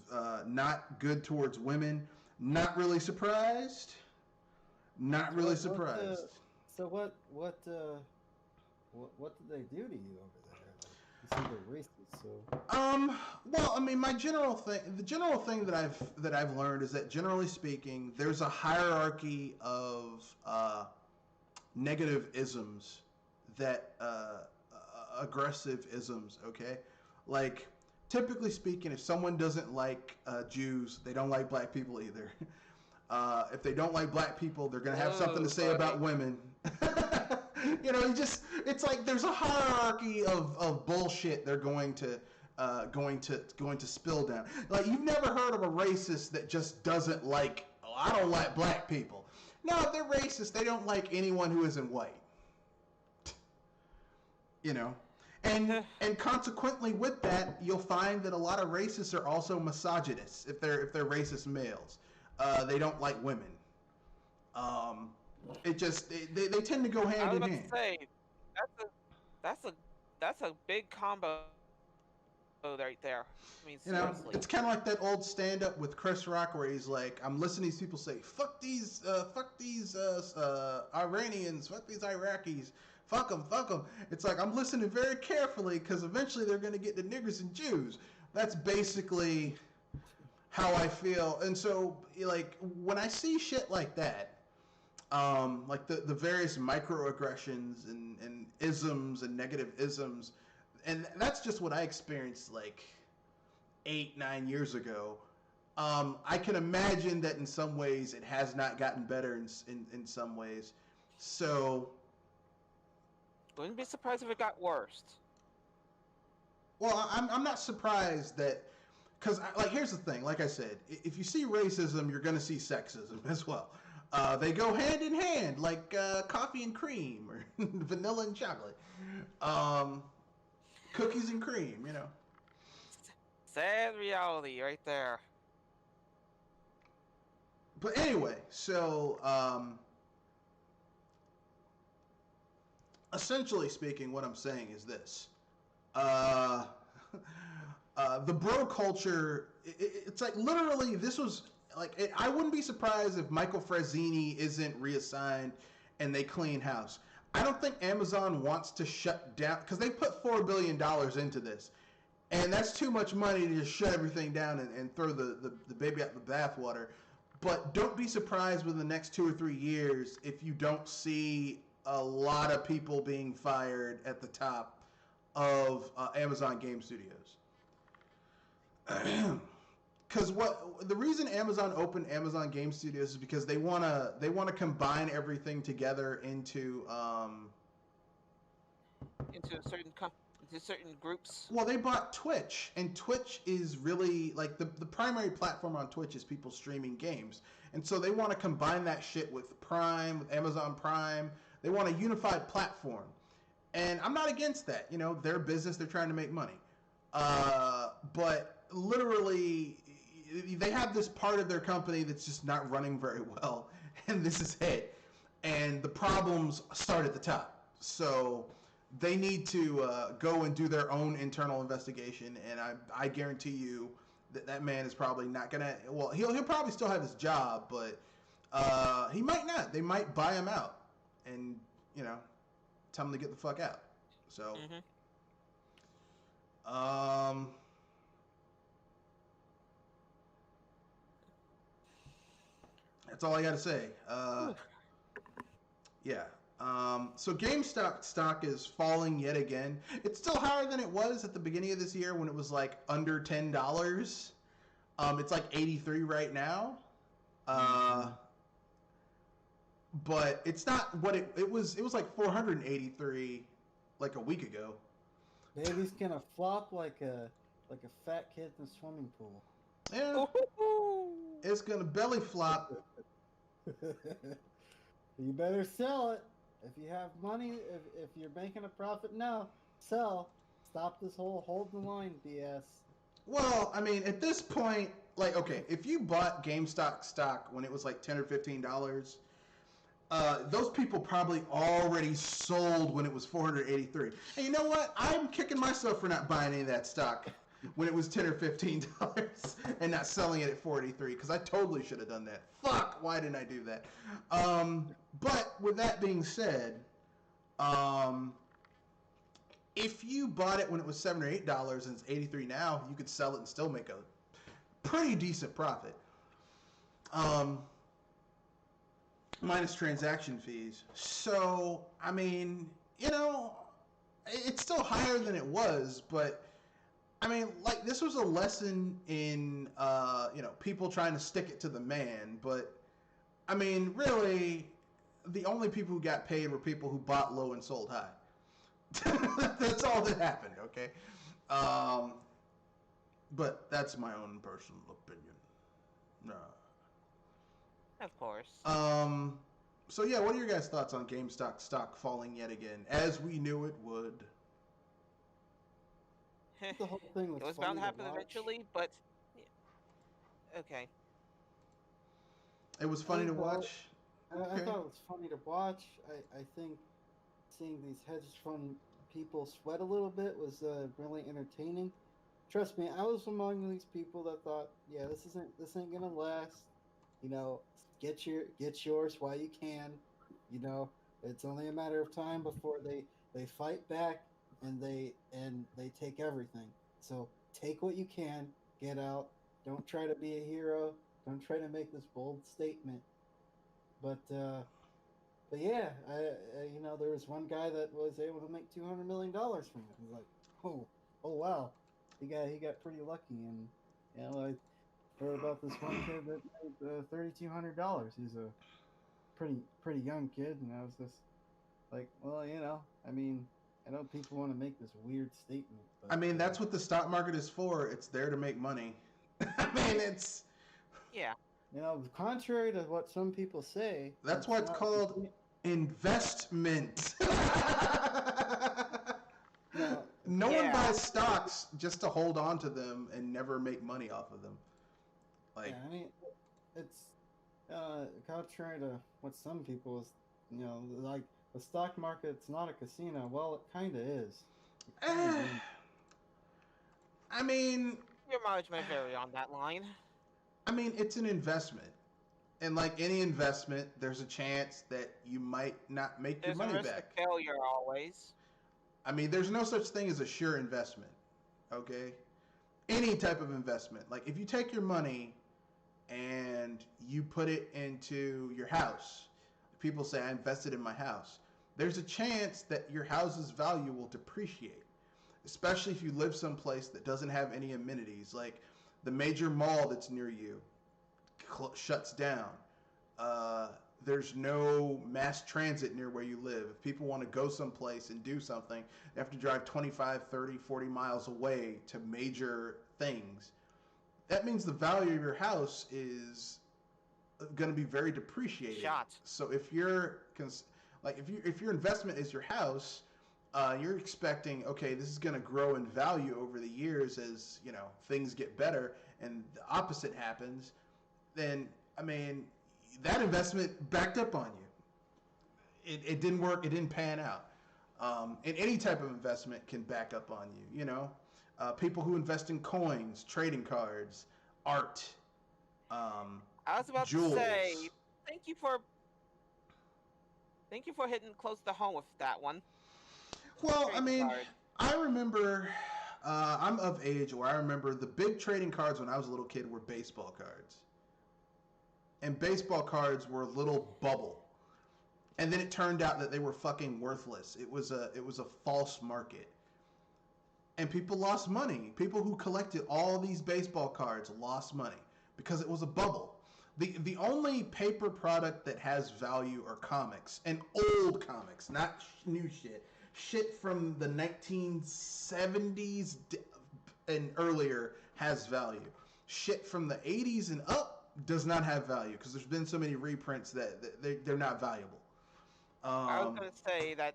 not good towards women, not really surprised. Not really surprised. So what did they do to you over there? Like, you said they're racist, so. Well, I mean, the general thing that I've learned is that generally speaking, there's a hierarchy of negative isms that aggressive isms. Okay, like typically speaking, if someone doesn't like Jews, they don't like black people either. If they don't like black people, they're gonna have something to say about women. You know, it's like there's a hierarchy of bullshit they're going to spill down. Like, you've never heard of a racist that just doesn't like, oh, I don't like black people. No, if they're racist, they don't like anyone who isn't white. You know? And consequently with that, you'll find that a lot of racists are also misogynists if they're racist males. They don't like women. They tend to go hand in hand. I was about to say, that's a big combo right there. I mean, You know, seriously. it's kind of like that old stand-up with Chris Rock where he's like, "I'm listening to these people say, fuck these Iranians, fuck these Iraqis, fuck them, fuck them." It's like I'm listening very carefully because eventually they're gonna get the niggers and Jews. That's basically how I feel, and so like when I see shit like that, like the various microaggressions and isms and negative isms, and that's just what I experienced like 8, 9 years ago. I can imagine that in some ways it has not gotten better in some ways. So, Wouldn't be surprised if it got worse. well, I'm not surprised that, because like here's the thing. Like I said, if you see racism, you're gonna see sexism as well. They go hand in hand, like coffee and cream or vanilla and chocolate, cookies and cream. You know. Sad reality right there. But anyway, so essentially speaking, what I'm saying is this: uh, the bro culture. It's like literally, this was like I wouldn't be surprised if Michael Frazzini isn't reassigned and they clean house. I don't think Amazon wants to shut down because they put $4 billion into this, and that's too much money to just shut everything down and throw the baby out the bathwater. But don't be surprised within the next 2 or 3 years if you don't see a lot of people being fired at the top of Amazon Game Studios. Because the reason Amazon opened Amazon Game Studios is because they wanna combine everything together into into certain groups. well, they bought Twitch, and Twitch is really like the primary platform on Twitch is people streaming games, and so they want to combine that shit with Prime, with Amazon Prime. They want a unified platform, and I'm not against that. You know, their business, they're trying to make money, but literally, they have this part of their company that's just not running very well, and this is it. And the problems start at the top, so they need to go and do their own internal investigation, and I guarantee you that man is probably not gonna. Well, he'll probably still have his job, but he might not. They might buy him out, and tell him to get the fuck out. So, that's all I got to say. Yeah. So GameStop stock is falling yet again. It's still higher than it was at the beginning of this year when it was like under $10. It's like 83 right now. But it's not what it was. It was like 483 like a week ago. Baby's gonna flop like a fat kid in a swimming pool. Yeah. It's gonna belly flop. You better sell it. If you have money, if you're making a profit now, sell. Stop this whole hold the line BS. Well, I mean, at this point, like, okay, if you bought GameStop stock when it was like $10 or $15, those people probably already sold when it was 483. And you know what? I'm kicking myself for not buying any of that stock when it was $10 or $15 and not selling it at 483 because I totally should have done that. Fuck, why didn't I do that? But with that being said, if you bought it when it was $7 or $8 and it's 83 now, you could sell it and still make a pretty decent profit. Minus transaction fees. So, I mean, it's still higher than it was, but I mean, like, this was a lesson in, people trying to stick it to the man, but I mean, really, the only people who got paid were people who bought low and sold high. That's all that happened, okay? But that's my own personal opinion. No. Of course. So yeah, what are your guys' thoughts on GameStop stock falling yet again, as we knew it would? The whole thing was It was funny bound to happen watch. eventually, but okay. It was funny to watch. I thought it was funny to watch. I think seeing these hedge fund people sweat a little bit was really entertaining. trust me, I was among these people that thought, yeah, this ain't gonna last. You know, get yours while you can. You know, it's only a matter of time before they fight back and they take everything. So take what you can, get out. Don't try to be a hero. Don't try to make this bold statement. But yeah, you know, there was one guy that was able to make $200 million from it. He's like, oh wow, he got pretty lucky, and you know, I heard about this one kid that made $3,200. He's a pretty young kid, and I was just like, well, you know, I mean, I know people want to make this weird statement, but I mean, that's what the stock market is for. It's there to make money. I mean, it's Yeah. you know, contrary to what some people say, that's why it's not. called investment. No, No one Yeah. buys stocks just to hold on to them and never make money off of them. Like, yeah, I mean, it's contrary to what some people is, you know, like the stock market's not a casino. Well, it kind of is. It kinda eh, is. I mean, Your mileage may vary on that line. it's an investment. And like any investment, there's a chance that you might not make your There's a money risk of back. failure always. I mean, there's no such thing as a sure investment. Okay? Any type of investment. Like if you take your money and you put it into your house, people say I invested in my house. There's a chance that your house's value will depreciate, especially if you live someplace that doesn't have any amenities. Like the major mall that's near you shuts down. Uh, there's no mass transit near where you live. If people want to go someplace and do something, they have to drive 25, 30, 40 miles away to major things. That means the value of your house is going to be very depreciated. Shot. So if your investment is your house, you're expecting, okay, this is going to grow in value over the years as things get better, and the opposite happens. Then that investment backed up on you. It didn't work. It didn't pan out. And any type of investment can back up on you. People who invest in coins, trading cards, art, I was about jewels. to say, thank you for hitting close to home with that one. Well, Trading card. I remember. I'm of age where I remember the big trading cards when I was a little kid were baseball cards. And baseball cards were a little bubble. And then it turned out that they were fucking worthless. It was a false market. And people lost money. People who collected all these baseball cards lost money because it was a bubble. The only paper product that has value are comics, and old comics, not new shit. Shit from the 1970s and earlier has value. Shit from the 80s and up does not have value because there's been so many reprints that they're not valuable. I was gonna say that.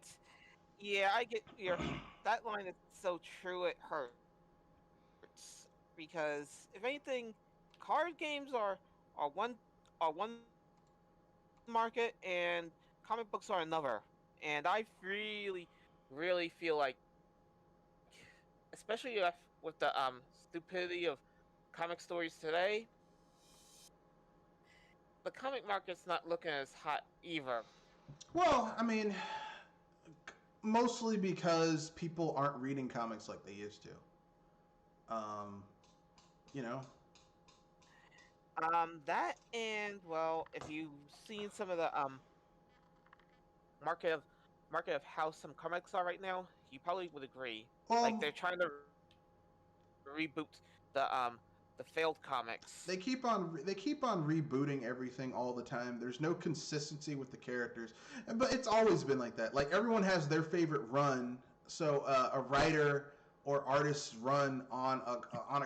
Yeah, I get your that line is so true. It hurts because if anything, card games are one market and comic books are another. And I really feel like, especially with the stupidity of comic stories today, the comic market's not looking as hot either. Well, mostly because people aren't reading comics like they used to. You know. That and well, if you've seen some of the market of how some comics are right now, you probably would agree. Like Well, they're trying to reboot the failed comics. they keep on rebooting everything all the time. There's no consistency with the characters, but it's always been like that. Like everyone has their favorite run. So a writer or artist's run on a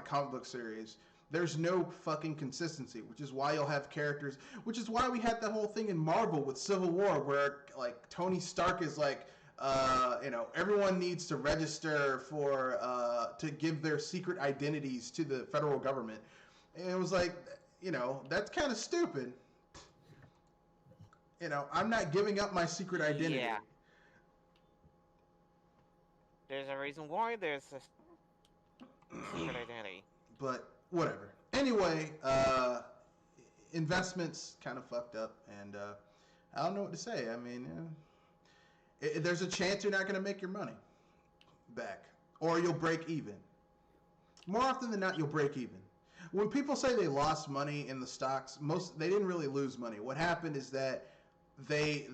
comic book series. There's no fucking consistency, which is why you'll have characters. Which is why we had that whole thing in Marvel with Civil War, where like Tony Stark is like, everyone needs to register for to give their secret identities to the federal government, and it was like, that's kind of stupid. I'm not giving up my secret identity. Yeah. There's a reason why there's Sugar daddy. But whatever. Anyway, investments kind of fucked up, and I don't know what to say. I mean, there's a chance you're not going to make your money back, or you'll break even. More often than not, you'll break even. When people say they lost money in the stocks, they didn't really lose money. What happened is that they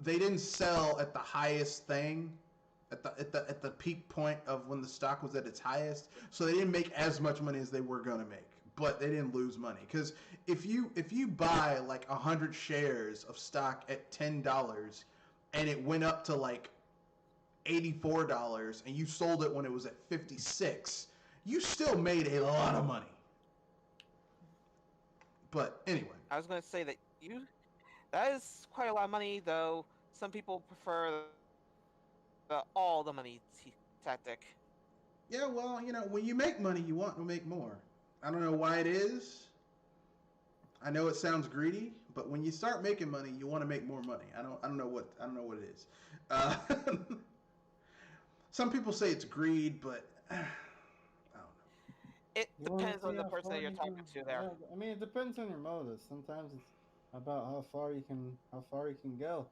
didn't sell at the highest thing at the peak point of when the stock was at its highest, so they didn't make as much money as they were going to make, but they didn't lose money. Because if you buy like 100 shares of stock at $10 and it went up to like $84 and you sold it when it was at 56, you still made a lot of money. But anyway, I was going to say that is quite a lot of money, though. Some people prefer the all the money tactic. yeah, well, when you make money, you want to make more. I don't know why it is. I know it sounds greedy, but when you start making money, you want to make more money. I don't know what it is. Uh, some people say it's greed, but I don't know. It You wanna depends on see the how person far that you're you talking can- to there. yeah, I mean, it depends on your motives. Sometimes it's about how far you can go.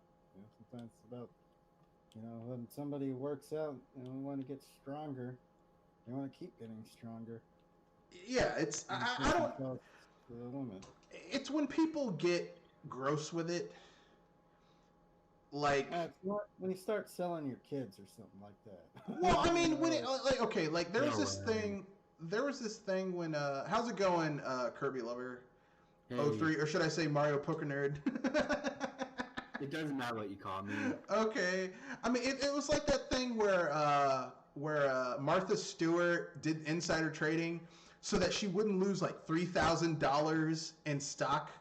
Sometimes it's about when somebody works out and want to get stronger, they want to keep getting stronger. Yeah, it's I don't. To the woman. It's when people get gross with it, like. It's not when you start selling your kids or something like that. Well, I mean, when it okay, like there was No this way. thing. There was this thing when how's it going, Kirby Lover? Hey, 03, or should I say Mario Poker Nerd? it doesn't matter what you call me. Okay, I mean it was like that thing where Martha Stewart did insider trading so that she wouldn't lose like $3,000 in stock,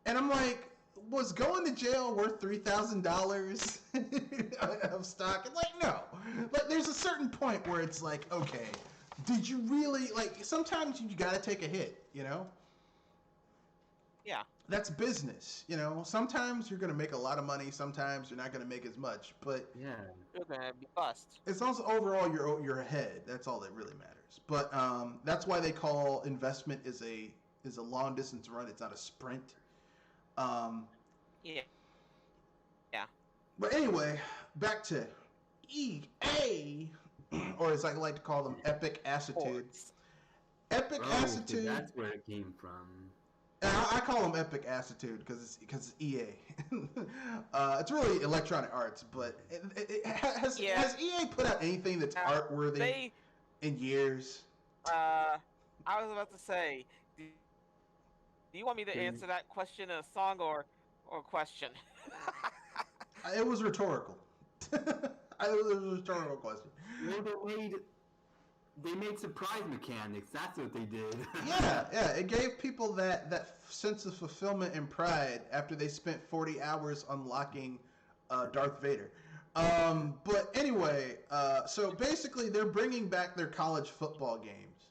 and I'm like, was going to jail worth $3,000 of stock? And like, no, like there's a certain point where it's like, okay, did you really like? Sometimes you gotta take a hit, Yeah. That's business, Sometimes you're going to make a lot of money, sometimes you're not going to make as much, but Yeah. You're going to be bust. it's also overall you're ahead. That's all that really matters. But that's why they call investment is a long distance run. It's not a sprint. Yeah. Yeah. But anyway, back to EA, or as I like to call them, Epic Acitude. Sports. Epic Oh, so Acitude. that's where it came from. And I call them Epic Acitude because it's EA. It's really Electronic Arts, but has EA put out anything that's art worthy in years? I was about to say, do you want me to answer that question in a song or question? It was rhetorical. It was a rhetorical question. Well, they made surprise mechanics. That's what they did. Yeah. It gave people that sense of fulfillment and pride after they spent 40 hours unlocking Darth Vader. But anyway, so basically they're bringing back their college football games.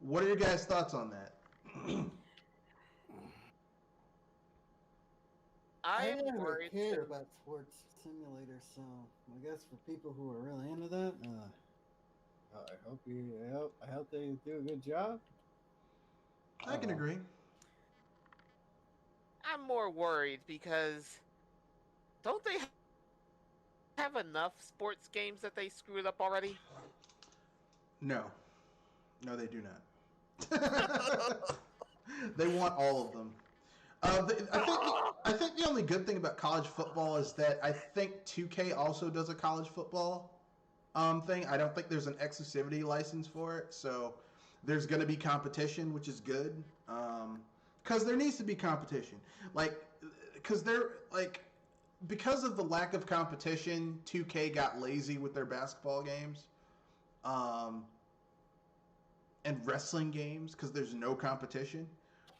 What are your guys' thoughts on that? I'm never worried. cared about sports simulators, so I guess for people who are really into that, I hope they do a good job. I can agree. I'm more worried because don't they have enough sports games that they screwed up already? No, they do not. They want all of them. I think the only good thing about college football is that I think 2K also does a college football thing. I don't think there's an exclusivity license for it, so there's going to be competition, which is good. Because there needs to be competition, because of the lack of competition, 2K got lazy with their basketball games, and wrestling games because there's no competition.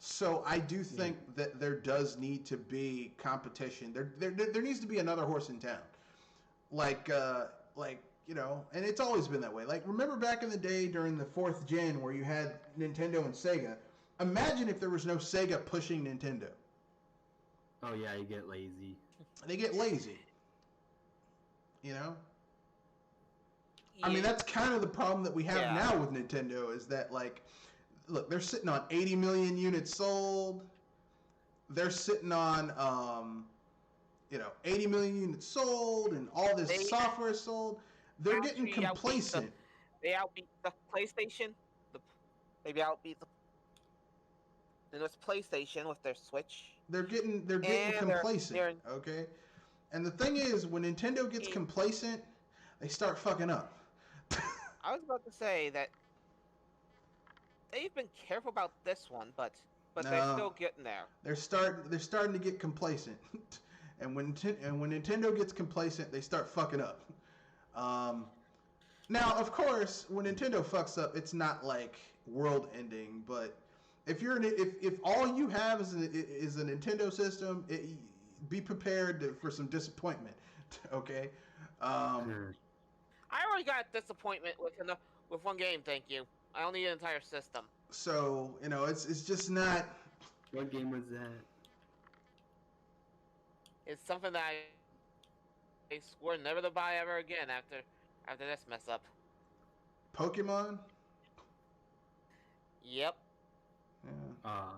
So I do think that there does need to be competition. There needs to be another horse in town, and it's always been that way. Like, remember back in the day during the 4th gen where you had Nintendo and Sega. Imagine if there was no Sega pushing Nintendo. Oh yeah, you get lazy. They get lazy. I mean, that's kind of the problem that we have Yeah. now with Nintendo is that, like, look, they're sitting on 80 million units sold. They're sitting on, 80 million units sold and all this They software sold. They're getting actually outbeat complacent. They outbeat the PlayStation. Maybe outbeat the newest PlayStation with their Switch. They're getting And complacent. they're- Okay, and the thing is, when Nintendo gets complacent, they start fucking up. I was about to say that they've been careful about this one, but they're No. still getting there. They're starting to get complacent, and when Nintendo gets complacent, they start fucking up. Now, of course, when Nintendo fucks up, it's not like world ending. But if all you have is a Nintendo system, be prepared for some disappointment. Okay. I already got disappointment with one game. Thank you. I don't need an entire system. So it's just not. What game was that? It's something that I swore never to buy ever again after this mess up. Pokemon. Yep. Yeah.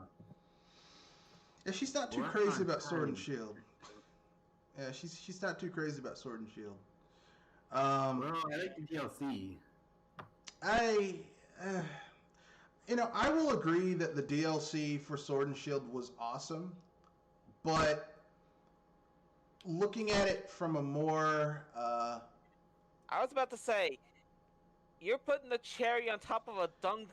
Yeah, she's not too Well, crazy I'm about Sword and fine. Shield. Yeah, she's not too crazy about Sword and Shield. Well, I like the DLC. I will agree that the DLC for Sword and Shield was awesome, but looking at it from a more I was about to say, you're putting the cherry on top of a dung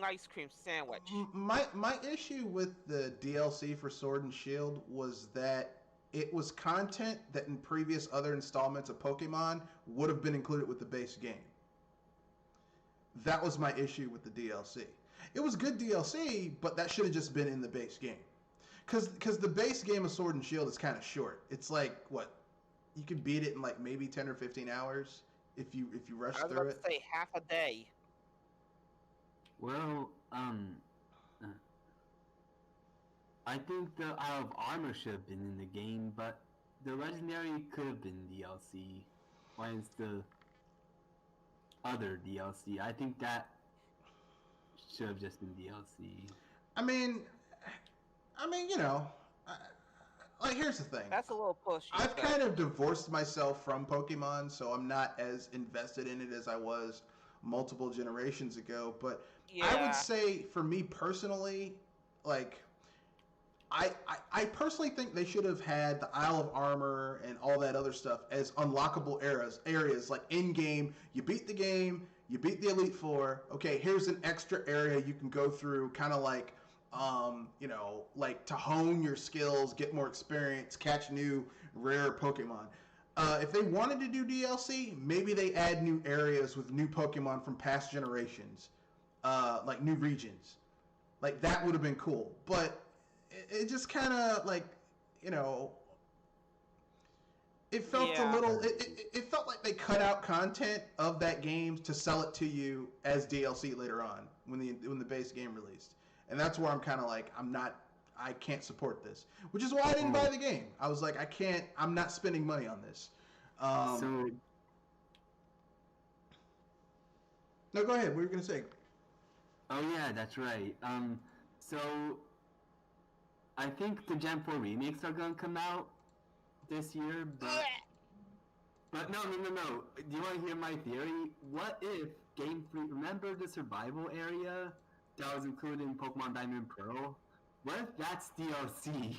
ice cream sandwich. my issue with the DLC for Sword and Shield was that it was content that in previous other installments of Pokemon would have been included with the base game. That was my issue with the DLC. It was good DLC, but that should have just been in the base game. Because the base game of Sword and Shield is kind of short. It's like, what? You can beat it in like maybe 10 or 15 hours if you rush I was through about it. to say half a day. Well, I think the Isle of Armor should have been in the game, but the Legendary could have been DLC. Minus the other DLC. I think that should have just been DLC. I mean, like here's the thing. That's a little push. I've kind of divorced myself from Pokemon, so I'm not as invested in it as I was multiple generations ago. But I would say, for me personally, like, I personally think they should have had the Isle of Armor and all that other stuff as unlockable areas like in-game. You beat the game, you beat the Elite Four. Okay, here's an extra area you can go through, kind of like, like to hone your skills, get more experience, catch new rare Pokemon. If they wanted to do DLC, maybe they add new areas with new Pokemon from past generations, like new regions. Like that would have been cool. But it just kind of like, it felt a little. It felt like they cut out content of that game to sell it to you as DLC later on when the base game released. And that's where I'm kind of like, I can't support this. Which is why I didn't buy the game. I was like, I'm not spending money on this. No, go ahead. What were you going to say? Oh yeah, that's right. So I think the Gen 4 remakes are gonna come out this year, but no. Do you want to hear my theory? What if Game 3, remember the survival area that was included in Pokemon Diamond and Pearl? What if that's DLC?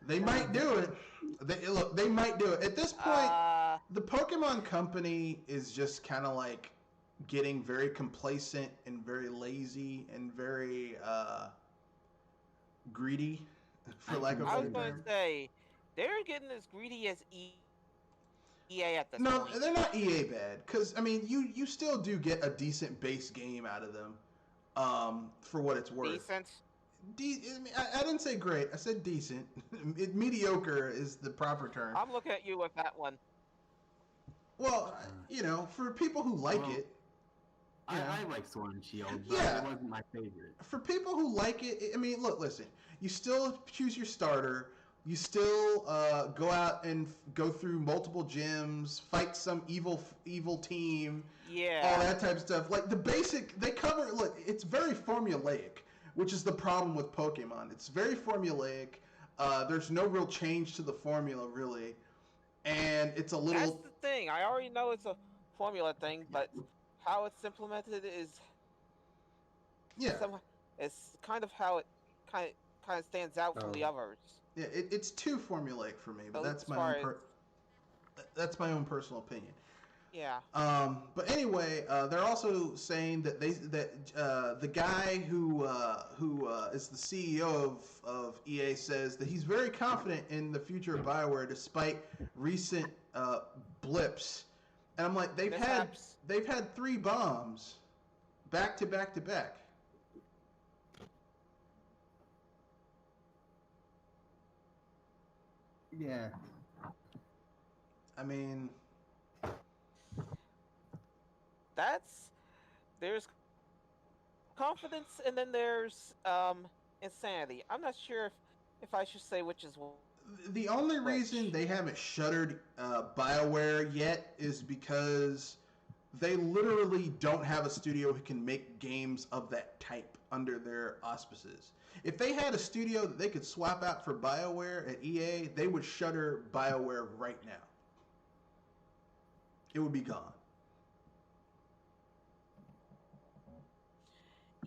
They might do it. They might do it. At this point, the Pokemon Company is just kind of like getting very complacent and very lazy and very greedy, for lack of a I better was going term. to say, they're getting as greedy as EA at this No, point. they're not EA bad, because I mean, you still do get a decent base game out of them, for what it's worth. Decent. I didn't say great. I said decent. Mediocre is the proper term. I'm looking at you with that one. Well, for people who like it. I like Sword and Shield, but it wasn't my favorite. For people who like it, I mean, listen. You still choose your starter, You still go out and go through multiple gyms, fight some evil team, all Yeah. that type of stuff. Like the basic, they cover. Look, it's very formulaic, which is the problem with Pokemon. It's very formulaic. There's no real change to the formula really, and it's a That's little. the thing. I already know it's a formula thing, but how it's implemented is Yeah, some. It's kind of how it kind of stands out from the others. yeah, it's too formulaic for me, but So that's as my far own that's my own personal opinion. Yeah. But anyway, they're also saying that the guy who is the CEO of EA says that he's very confident in the future of BioWare despite recent blips. And I'm like, Mishaps. they've had 3 bombs back to back to back. Yeah. I mean, There's confidence and then there's insanity. I'm not sure if I should say which is the only which. reason they haven't shuttered BioWare yet is because they literally don't have a studio who can make games of that type under their auspices. If they had a studio that they could swap out for BioWare at EA, they would shutter BioWare right now. It would be gone.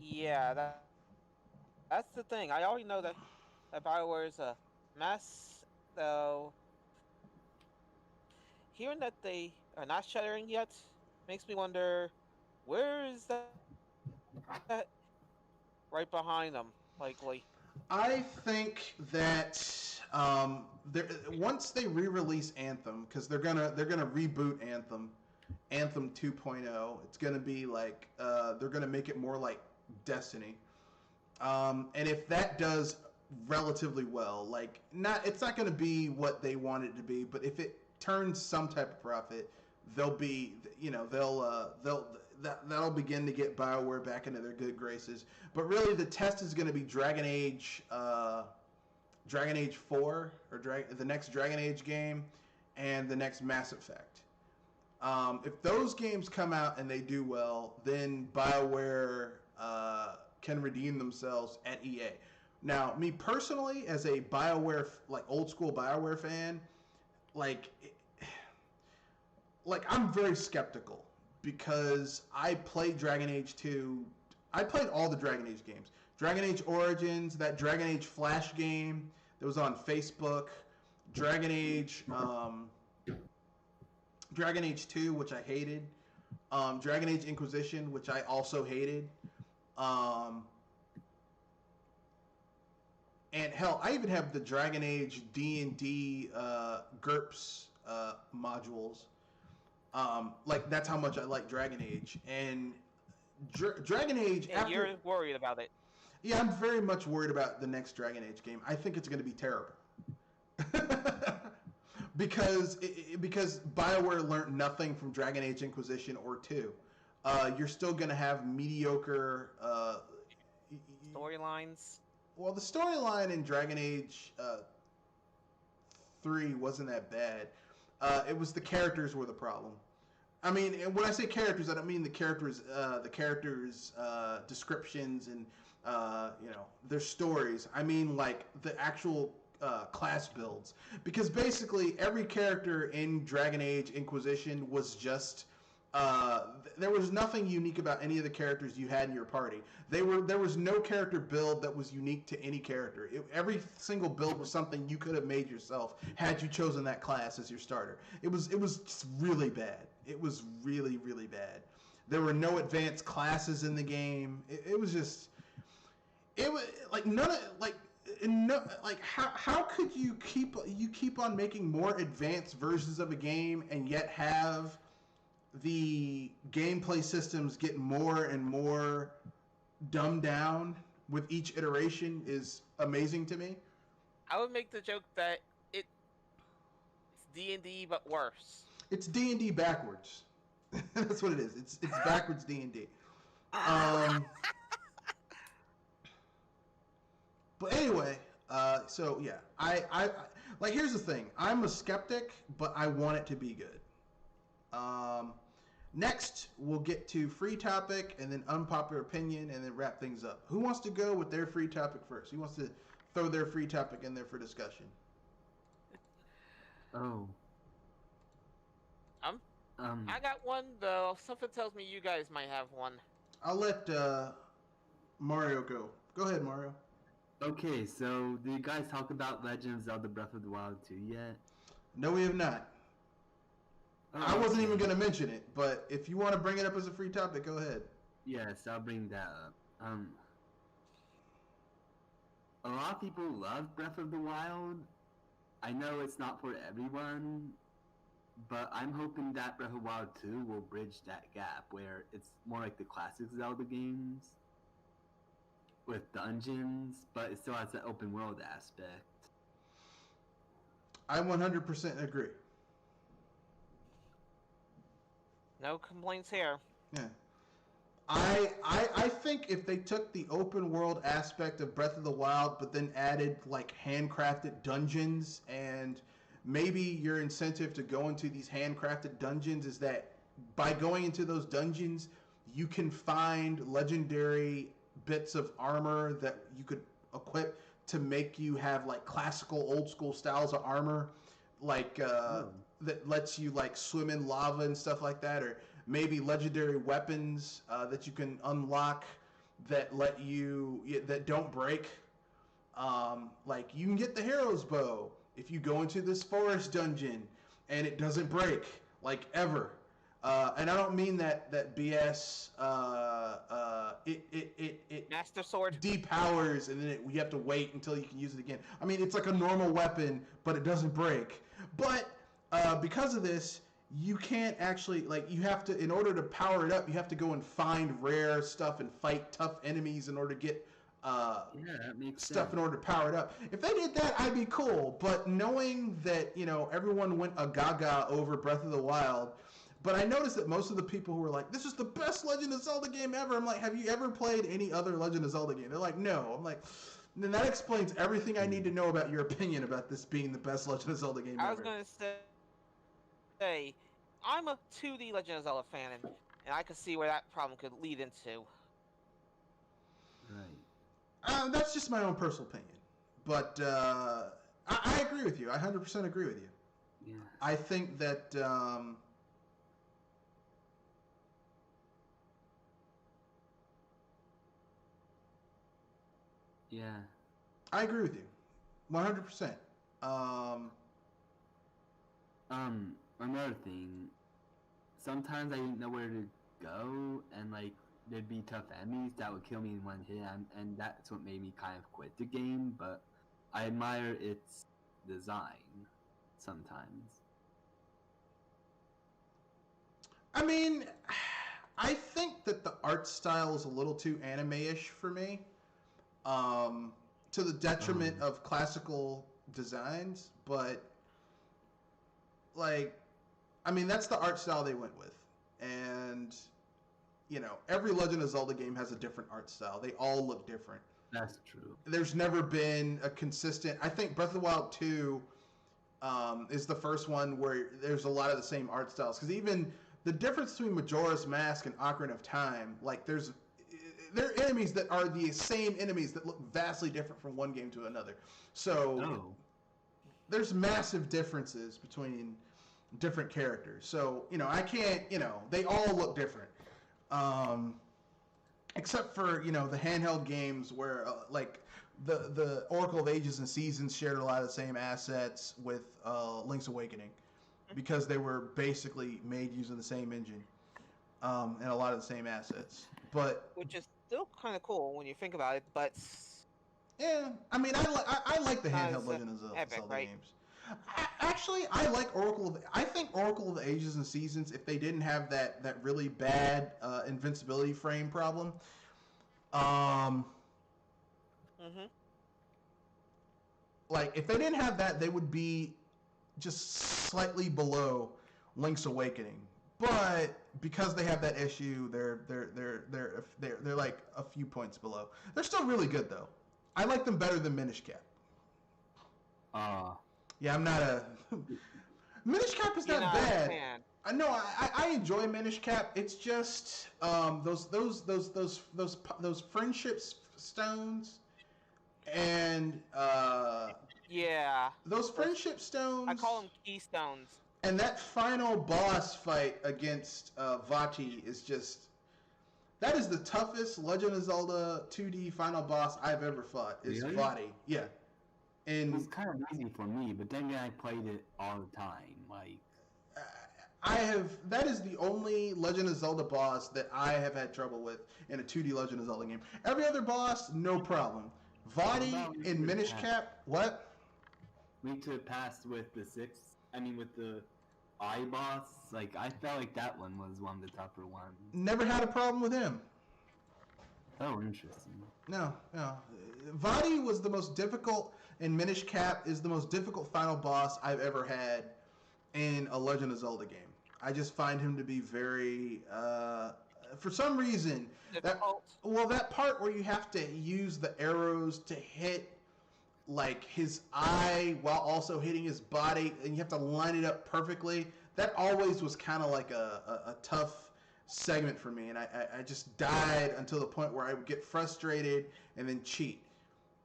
Yeah, that's the thing. I already know that BioWare is a mess, though. Hearing that they are not shuttering yet makes me wonder, where is that right behind them, likely? I think that once they re-release Anthem, because they're gonna reboot Anthem 2.0. It's gonna be like they're gonna make it more like Destiny, and if that does relatively well, like it's not gonna be what they want it to be, but if it turns some type of profit, that'll begin to get BioWare back into their good graces. But really, the test is going to be Dragon Age 4, or the next Dragon Age game, and the next Mass Effect. If those games come out and they do well, then BioWare can redeem themselves at EA. Now, me personally, as a BioWare, like old school BioWare fan, like I'm very skeptical because I played Dragon Age 2. I played all the Dragon Age games. Dragon Age Origins, that Dragon Age Flash game that was on Facebook, Dragon Age 2, which I hated, Dragon Age Inquisition, which I also hated, and hell, I even have the Dragon Age D&D GURPS modules. Like that's how much I like Dragon Age, and Dragon Age. And you're worried about it. Yeah, I'm very much worried about the next Dragon Age game. I think it's going to be terrible. because BioWare learned nothing from Dragon Age Inquisition or 2. You're still going to have mediocre storylines. Well, the storyline in Dragon Age 3 wasn't that bad. It was the characters were the problem. I mean, and when I say characters, I don't mean the characters' descriptions and their stories. I mean like the actual class builds, because basically every character in Dragon Age Inquisition was just there was nothing unique about any of the characters you had in your party. There was no character build that was unique to any character. Every single build was something you could have made yourself had you chosen that class as your starter. It was just really bad. It was really, really bad. There were no advanced classes in the game. It was just, it was like none of like how could you keep on making more advanced versions of a game and yet have the gameplay systems get more and more dumbed down with each iteration is amazing to me. I would make the joke that it's D&D but worse. It's D&D backwards. That's what it is. It's backwards D&D. But anyway, So yeah, I like. Here's the thing. I'm a skeptic, but I want it to be good. Next, we'll get to free topic and then unpopular opinion, and then wrap things up. Who wants to go with their free topic first? Who wants to throw their free topic in there for discussion? Oh. I got one though. Something tells me you guys might have one. I'll let Mario go. Go ahead, Mario. Okay, so do you guys talk about Legend of Zelda Breath of the Wild 2 yet? No, we have not. Oh, I wasn't okay. even going to mention it, but if you want to bring it up as a free topic, go ahead. Yes, I'll bring that up. A lot of people love Breath of the Wild. I know it's not for everyone, but I'm hoping that Breath of the Wild 2 will bridge that gap where it's more like the classic Zelda games with dungeons, but it still has that open world aspect. I 100% agree. No complaints here. Yeah. I think if they took the open world aspect of Breath of the Wild, but then added like handcrafted dungeons, and maybe your incentive to go into these handcrafted dungeons is that by going into those dungeons, you can find legendary bits of armor that you could equip to make you have like classical old school styles of armor, like that lets you like swim in lava and stuff like that, or maybe legendary weapons that you can unlock that let you that don't break. Like you can get the hero's bow if you go into this forest dungeon and it doesn't break like ever. And I don't mean that BS. It Master Sword depowers and then you have to wait until you can use it again. I mean, it's like a normal weapon, but it doesn't break. But because of this, you can't actually you have to, in order to power it up, you have to go and find rare stuff and fight tough enemies in order to get that makes stuff sense. in order to power it up. If they did that, I'd be cool. But knowing that everyone went a gaga over Breath of the Wild. But I noticed that most of the people who were like, this is the best Legend of Zelda game ever. I'm like, have you ever played any other Legend of Zelda game? They're like, no. I'm like, then that explains everything I need to know about your opinion about this being the best Legend of Zelda game ever. I was going to say, I'm a 2D Legend of Zelda fan, and I could see where that problem could lead into. Right. That's just my own personal opinion. But I agree with you. I 100% agree with you. Yeah. I think that... Yeah. I agree with you, 100%. Another thing. Sometimes I didn't know where to go, and there'd be tough enemies that would kill me in one hit, and that's what made me kind of quit the game. But I admire its design sometimes. I mean, I think that the art style is a little too anime-ish for me. To the detriment of classical designs, but that's the art style they went with, and every Legend of Zelda game has a different art style. They all look different. That's true. There's never been a consistent. I think Breath of the Wild 2 is the first one where there's a lot of the same art styles, because even the difference between Majora's Mask and Ocarina of Time, there are enemies that are the same enemies that look vastly different from one game to another. So there's massive differences between different characters. So, I can't, they all look different. Except for, the handheld games where, the Oracle of Ages and Seasons shared a lot of the same assets with Link's Awakening, because they were basically made using the same engine and a lot of the same assets. But which is still kind of cool when you think about it, but yeah, I mean, I like the handheld Legend of Zelda right? games. Actually, I like Oracle. I think Oracle of the Ages and Seasons, if they didn't have that really bad invincibility frame problem, if they didn't have that, they would be just slightly below Link's Awakening. But because they have that issue, they're like a few points below. They're still really good though. I like them better than Minish Cap. Yeah, I'm not a. Minish Cap is You're not not a bad. fan. I know I enjoy Minish Cap. It's just those friendship stones and Yeah. those friendship stones. I call them keystones. And that final boss fight against Vati is just. That is the toughest Legend of Zelda 2D final boss I've ever fought. Is Really? Vati. Yeah. It was And kind of easy for me, but then I played it all the time. Like, that is the only Legend of Zelda boss that I have had trouble with in a 2D Legend of Zelda game. Every other boss, no problem. Vati in Minish Cap, what? Link to the Past with the with the I boss, like, I felt like that one was one of the tougher ones. Never had a problem with him. Oh, interesting. No. Vati was the most difficult, and Minish Cap is the most difficult final boss I've ever had in a Legend of Zelda game. I just find him to be very, for some reason, that part where you have to use the arrows to hit like his eye while also hitting his body, and you have to line it up perfectly. That always was kind of like a tough segment for me, and I just died until the point where I would get frustrated and then cheat.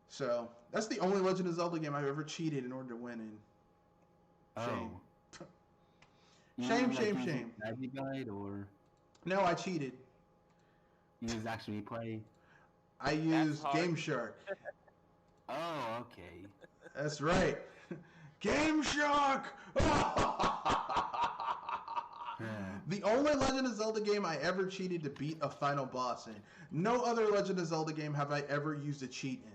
So that's the only Legend of Zelda game I've ever cheated in order to win in. Shame. Shame. Magic Guide, or No, I cheated. you just actually play? I used Game Shark. Oh, okay. That's right. Game Shark! The only Legend of Zelda game I ever cheated to beat a final boss in. No other Legend of Zelda game have I ever used a cheat in.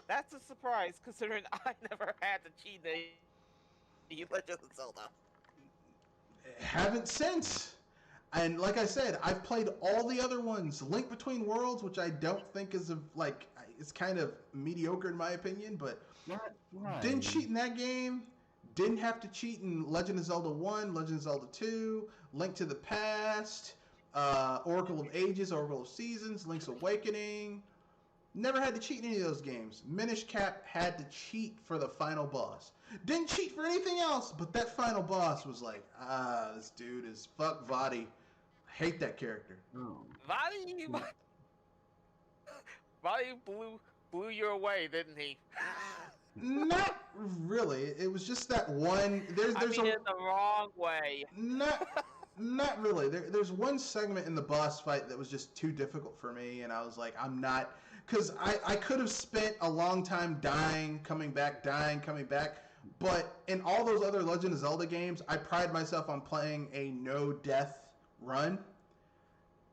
That's a surprise, considering I never had to cheat in a Legend of Zelda. Haven't since. And like I said, I've played all the other ones. Link Between Worlds, which I don't think is it's kind of mediocre in my opinion, but Right. didn't cheat in that game. Didn't have to cheat in Legend of Zelda 1, Legend of Zelda 2, Link to the Past, Oracle of Ages, Oracle of Seasons, Link's Awakening. Never had to cheat in any of those games. Minish Cap had to cheat for the final boss. Didn't cheat for anything else, but that final boss was like, this dude is fuck Vati. Hate that character. Oh. Vati blew you away, didn't he? Not really. It was just that one. There's in the wrong way. Not really. There's one segment in the boss fight that was just too difficult for me, and I was like, I'm not, because I could have spent a long time dying, coming back, but in all those other Legend of Zelda games, I pride myself on playing a no-death run,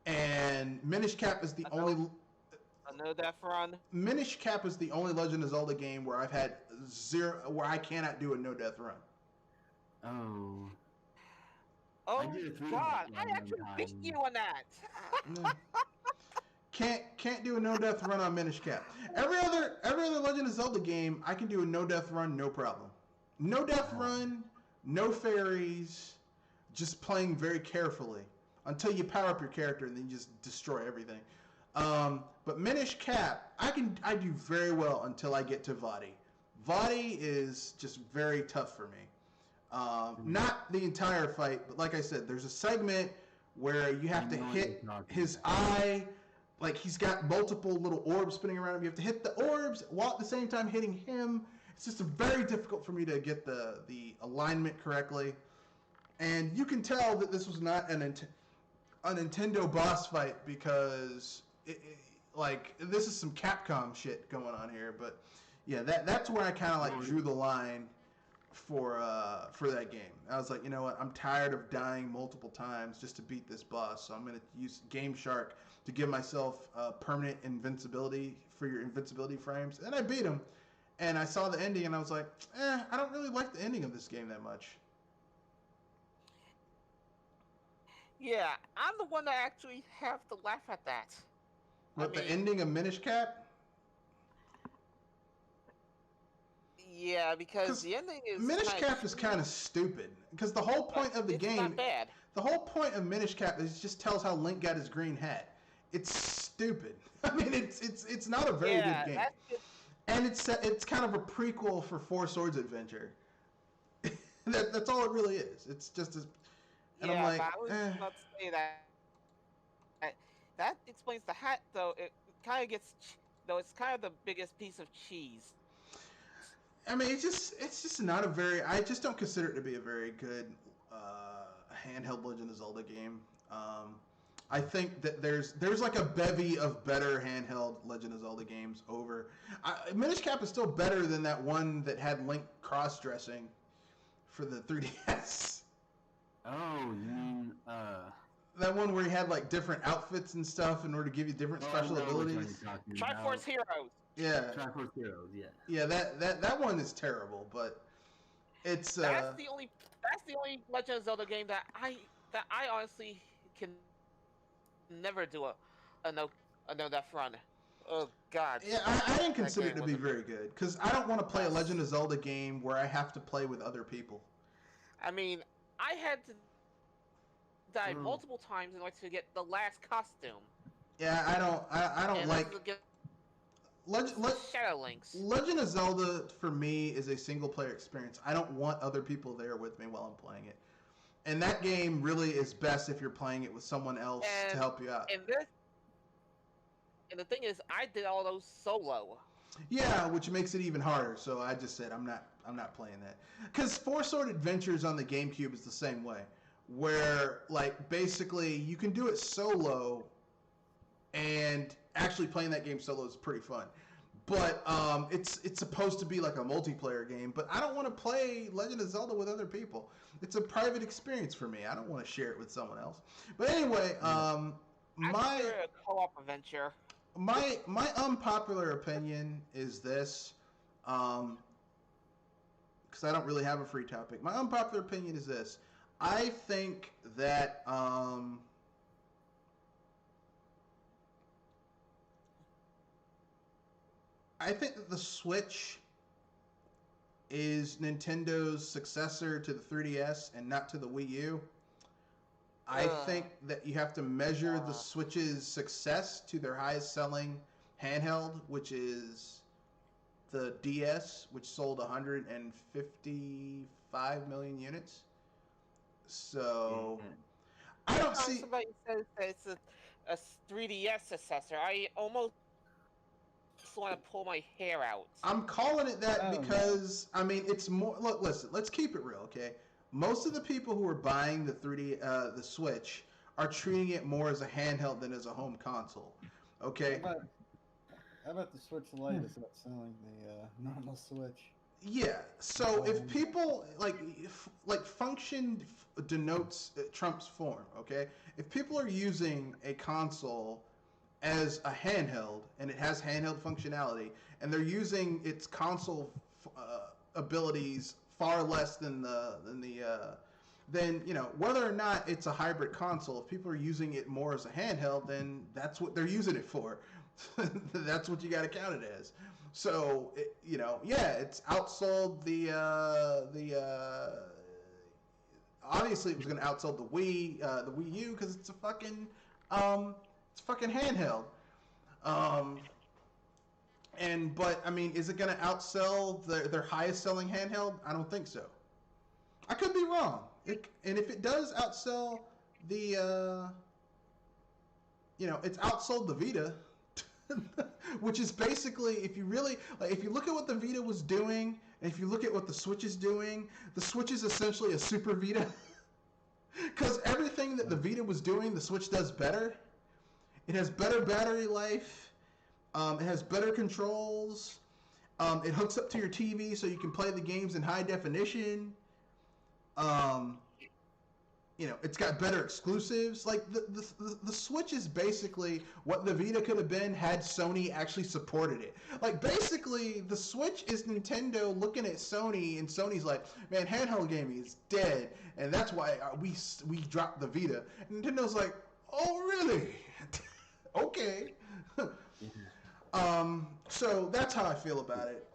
and Minish Cap is the only. A no-death run? Minish Cap is the only Legend of Zelda game where I've had where I cannot do a no-death run. Oh. Oh God! I actually beat you on that. No. Can't do a no-death run on Minish Cap. Every other Legend of Zelda game, I can do a no-death run, no problem. No-death run, no fairies, just playing very carefully until you power up your character and then you just destroy everything. But Minish Cap, I do very well until I get to Vati. Vati is just very tough for me. Not the entire fight, but like I said, there's a segment where you have to hit his eye, like he's got multiple little orbs spinning around him. You have to hit the orbs while at the same time hitting him. It's just very difficult for me to get the alignment correctly. And you can tell that this was not a Nintendo boss fight because this is some Capcom shit going on here. But yeah, that's where I kind of drew the line for that game. I was like, you know what? I'm tired of dying multiple times just to beat this boss. So I'm going to use Game Shark to give myself permanent invincibility for your invincibility frames. And I beat him. And I saw the ending and I was like, I don't really like the ending of this game that much. Yeah, I'm the one that actually have to laugh at that. The ending of Minish Cap? Yeah, because the ending is Minish Cap is kind of stupid. Because the whole point of the game, not bad. The whole point of Minish Cap is just tells how Link got his green hat. It's stupid. I mean, it's not a very good game. and it's kind of a prequel for Four Swords Adventure. That's all it really is. It's just as, and I'm Yeah, like, but I was about to say that explains the hat though. It kind of gets though it's kind of the biggest piece of cheese. I mean, it's just not a very. I just don't consider it to be a very good handheld Legend of Zelda game. I think that there's like a bevy of better handheld Legend of Zelda games over. Minish Cap is still better than that one that had Link cross dressing for the 3DS. Oh, you mean That one where he had like different outfits and stuff in order to give you different special abilities. Triforce Heroes. Yeah, Triforce Heroes, yeah. yeah. That one is terrible, but it's That's the only Legend of Zelda game that I honestly can never do a no death run. Oh God. Yeah, I didn't consider it to be very good because I don't want to play a Legend of Zelda game where I have to play with other people. I mean, I had to die multiple times in order to get the last costume. Yeah, I don't like Shadow Links. Legend of Zelda for me is a single player experience. I don't want other people there with me while I'm playing it. And that game really is best if you're playing it with someone else to help you out. And the thing is, I did all those solo. Yeah, which makes it even harder. So I just said I'm not playing that. Because Four Sword Adventures on the GameCube is the same way, where like basically you can do it solo, and actually playing that game solo is pretty fun. But it's supposed to be like a multiplayer game, but I don't want to play Legend of Zelda with other people. It's a private experience for me. I don't want to share it with someone else. But anyway, my a co-op adventure. My unpopular opinion is this, because I don't really have a free topic. My unpopular opinion is this. I think that the Switch is Nintendo's successor to the 3DS and not to the Wii U. I think that you have to measure the Switch's success to their highest selling handheld, which is the DS, which sold 155 million units. So I don't see. Somebody says that it's a 3DS successor. I almost want to pull my hair out. I'm calling it that because I mean it's more. Look, listen. Let's keep it real, okay? Most of the people who are buying the the Switch are treating it more as a handheld than as a home console. Okay. How about the Switch Lite is outselling the normal Switch? Yeah. So if people like function denotes trumps form. Okay. If people are using a console as a handheld and it has handheld functionality, and they're using its console abilities far less than then whether or not it's a hybrid console, if people are using it more as a handheld, then that's what they're using it for. That's what you got to count it as. So it's outsold the obviously it was going to outsell the Wii U because it's a fucking handheld. But I mean, is it going to outsell their highest selling handheld? I don't think so. I could be wrong. And if it does outsell the, it's outsold the Vita, which is basically, if you really if you look at what the Vita was doing, and if you look at what the Switch is doing, the Switch is essentially a Super Vita, because everything that the Vita was doing, the Switch does better. It has better battery life. It has better controls. It hooks up to your TV so you can play the games in high definition. It's got better exclusives. Like the Switch is basically what the Vita could have been had Sony actually supported it. Like basically, the Switch is Nintendo looking at Sony, and Sony's like, "Man, handheld gaming is dead," and that's why we dropped the Vita. And Nintendo's like, "Oh, really? Okay." So that's how I feel about it.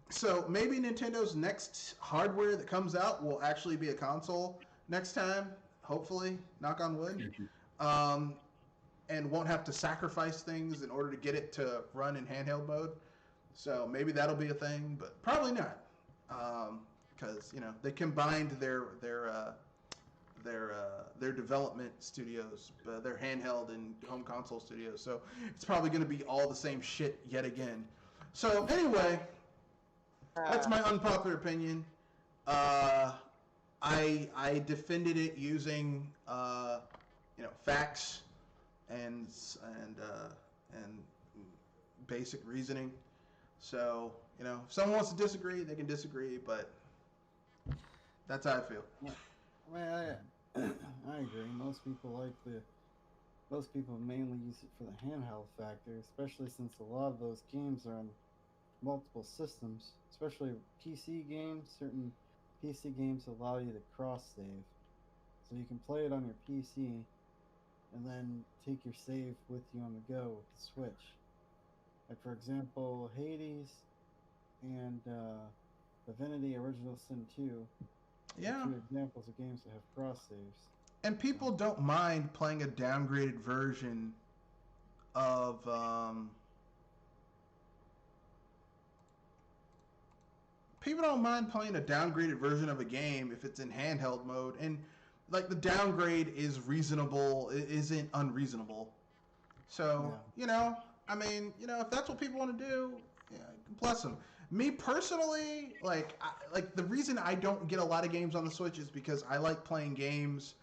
So maybe Nintendo's next hardware that comes out will actually be a console next time, hopefully, knock on wood, and won't have to sacrifice things in order to get it to run in handheld mode. So maybe that'll be a thing, but probably not, because they combined their development studios, their handheld and home console studios. So it's probably going to be all the same shit yet again. So anyway, that's my unpopular opinion. I defended it using facts and basic reasoning. So if someone wants to disagree, they can disagree, but that's how I feel. Yeah. Well, I agree. Most people mainly use it for the handheld factor, especially since a lot of those games are on multiple systems, especially PC games. Certain PC games allow you to cross save, so you can play it on your PC and then take your save with you on the go with the Switch. Like for example, Hades and Divinity Original Sin 2. Yeah. Two examples of games that have cross saves. And people don't mind playing a downgraded version of people don't mind playing a downgraded version of a game if it's in handheld mode, and like the downgrade is reasonable, it isn't unreasonable. So if that's what people want to do, bless them. Me personally, the reason I don't get a lot of games on the Switch is because I like playing games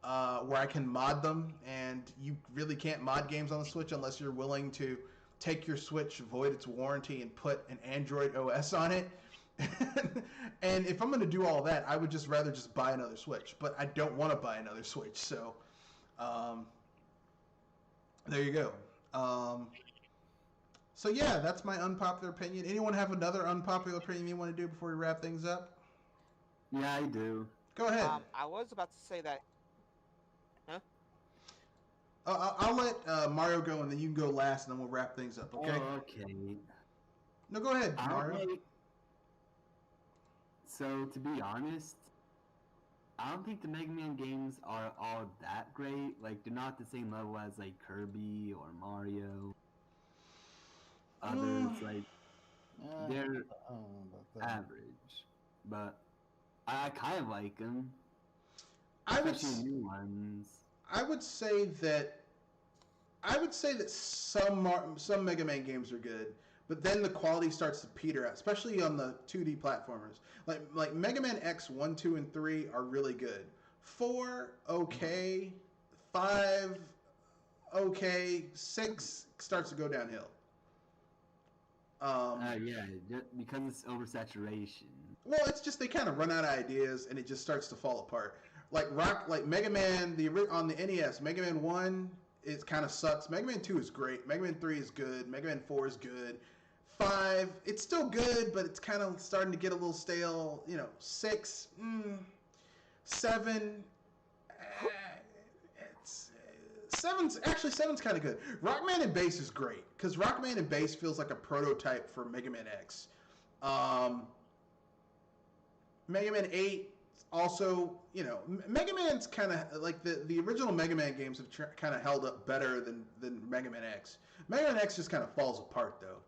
where I can mod them, and you really can't mod games on the Switch unless you're willing to take your Switch, void its warranty, and put an Android OS on it. And if I'm going to do all that, I would just rather just buy another Switch. But I don't want to buy another Switch, so there you go. So yeah, that's my unpopular opinion. Anyone have another unpopular opinion you want to do before we wrap things up? Yeah, I do. Go ahead. I was about to say that. Huh? I'll let Mario go, and then you can go last, and then we'll wrap things up. Okay? Oh, okay. No, go ahead, Mario. So to be honest, I don't think the Mega Man games are all that great. Like they're not the same level as like Kirby or Mario. Others they're average, but I kind of like them. Especially new ones. I would say that some Mega Man games are good, but then the quality starts to peter out, especially on the 2D platformers. Like Mega Man X 1, 2, and 3 are really good. 4 okay, 5 okay, 6 starts to go downhill. Because it's oversaturation. Well, it's just they kind of run out of ideas, and it just starts to fall apart. Like Mega Man on the NES, Mega Man 1 it kind of sucks. Mega Man 2 is great. Mega Man 3 is good. Mega Man 4 is good. 5, it's still good, but it's kind of starting to get a little stale. 6, 7, seven's kind of good. Rockman and Bass is great because Rockman and Bass feels like a prototype for Mega Man X. Mega Man 8 also, Mega Man's kind of like the original Mega Man games have kind of held up better than Mega Man X. Mega Man X just kind of falls apart though.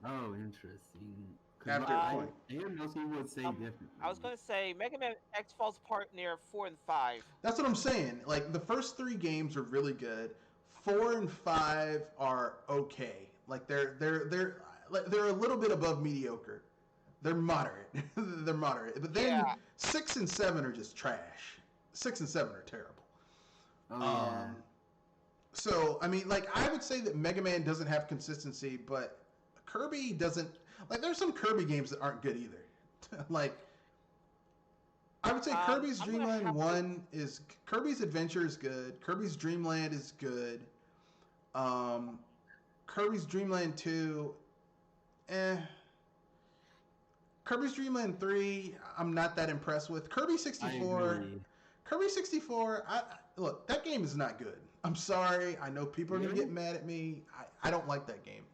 Oh, interesting. After a point. I hear most people would say differently. I was going to say Mega Man X falls apart near 4 and 5. That's what I'm saying. Like the first 3 games are really good. 4 and 5 are okay. Like they're a little bit above mediocre. They're moderate. They're moderate. But then 6 and 7 are just trash. 6 and 7 are terrible. Oh, So I mean, I would say that Mega Man doesn't have consistency, but Kirby doesn't. Like, there's some Kirby games that aren't good either. I would say Kirby's Dream Land 1 is... Kirby's Adventure is good. Kirby's Dream Land is good. Kirby's Dream Land 2... Kirby's Dream Land 3, I'm not that impressed with. Kirby 64... Kirby 64, look, that game is not good. I'm sorry. I know people are going to get mad at me. I don't like that game.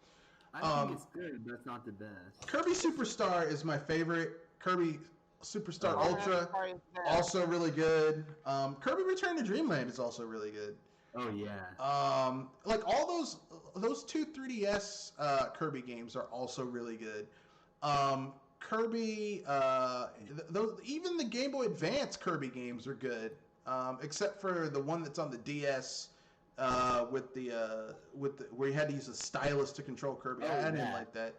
I think it's good, but it's not the best. Kirby Superstar is my favorite. Kirby Superstar Ultra, also really good. Kirby Return to Dreamland is also really good. Oh yeah. Like all those, those two 3DS Kirby games are also really good. Kirby, those even the Game Boy Advance Kirby games are good, except for the one that's on the DS with the where you had to use a stylus to control Kirby. Oh, I didn't yeah. like that.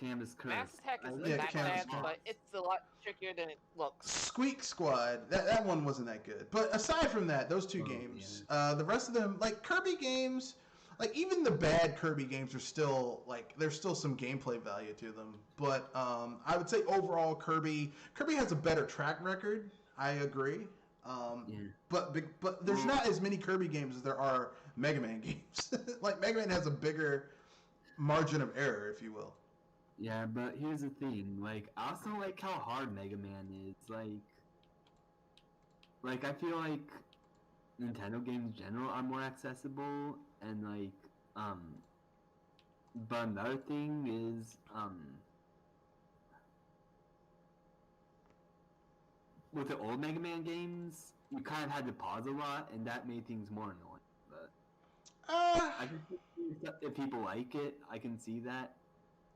Canvas Curse. Mass Attack I isn't Yeah, that Canvas bad, Curse. but it's a lot trickier than it looks. Squeak Squad, that one wasn't that good. But aside from that, those two Oh, games, the rest of them, like Kirby games, like even the bad Kirby games are still like there's still some gameplay value to them. But I would say overall Kirby has a better track record. I agree. Yeah. But there's not as many Kirby games as there are Mega Man games. Like Mega Man has a bigger margin of error, if you will. Yeah, but here's the thing. Like, I also like how hard Mega Man is. Like I feel like Nintendo games in general are more accessible, and but another thing is, with the old Mega Man games, you kind of had to pause a lot, and that made things more annoying. But I can see if people like it, I can see that.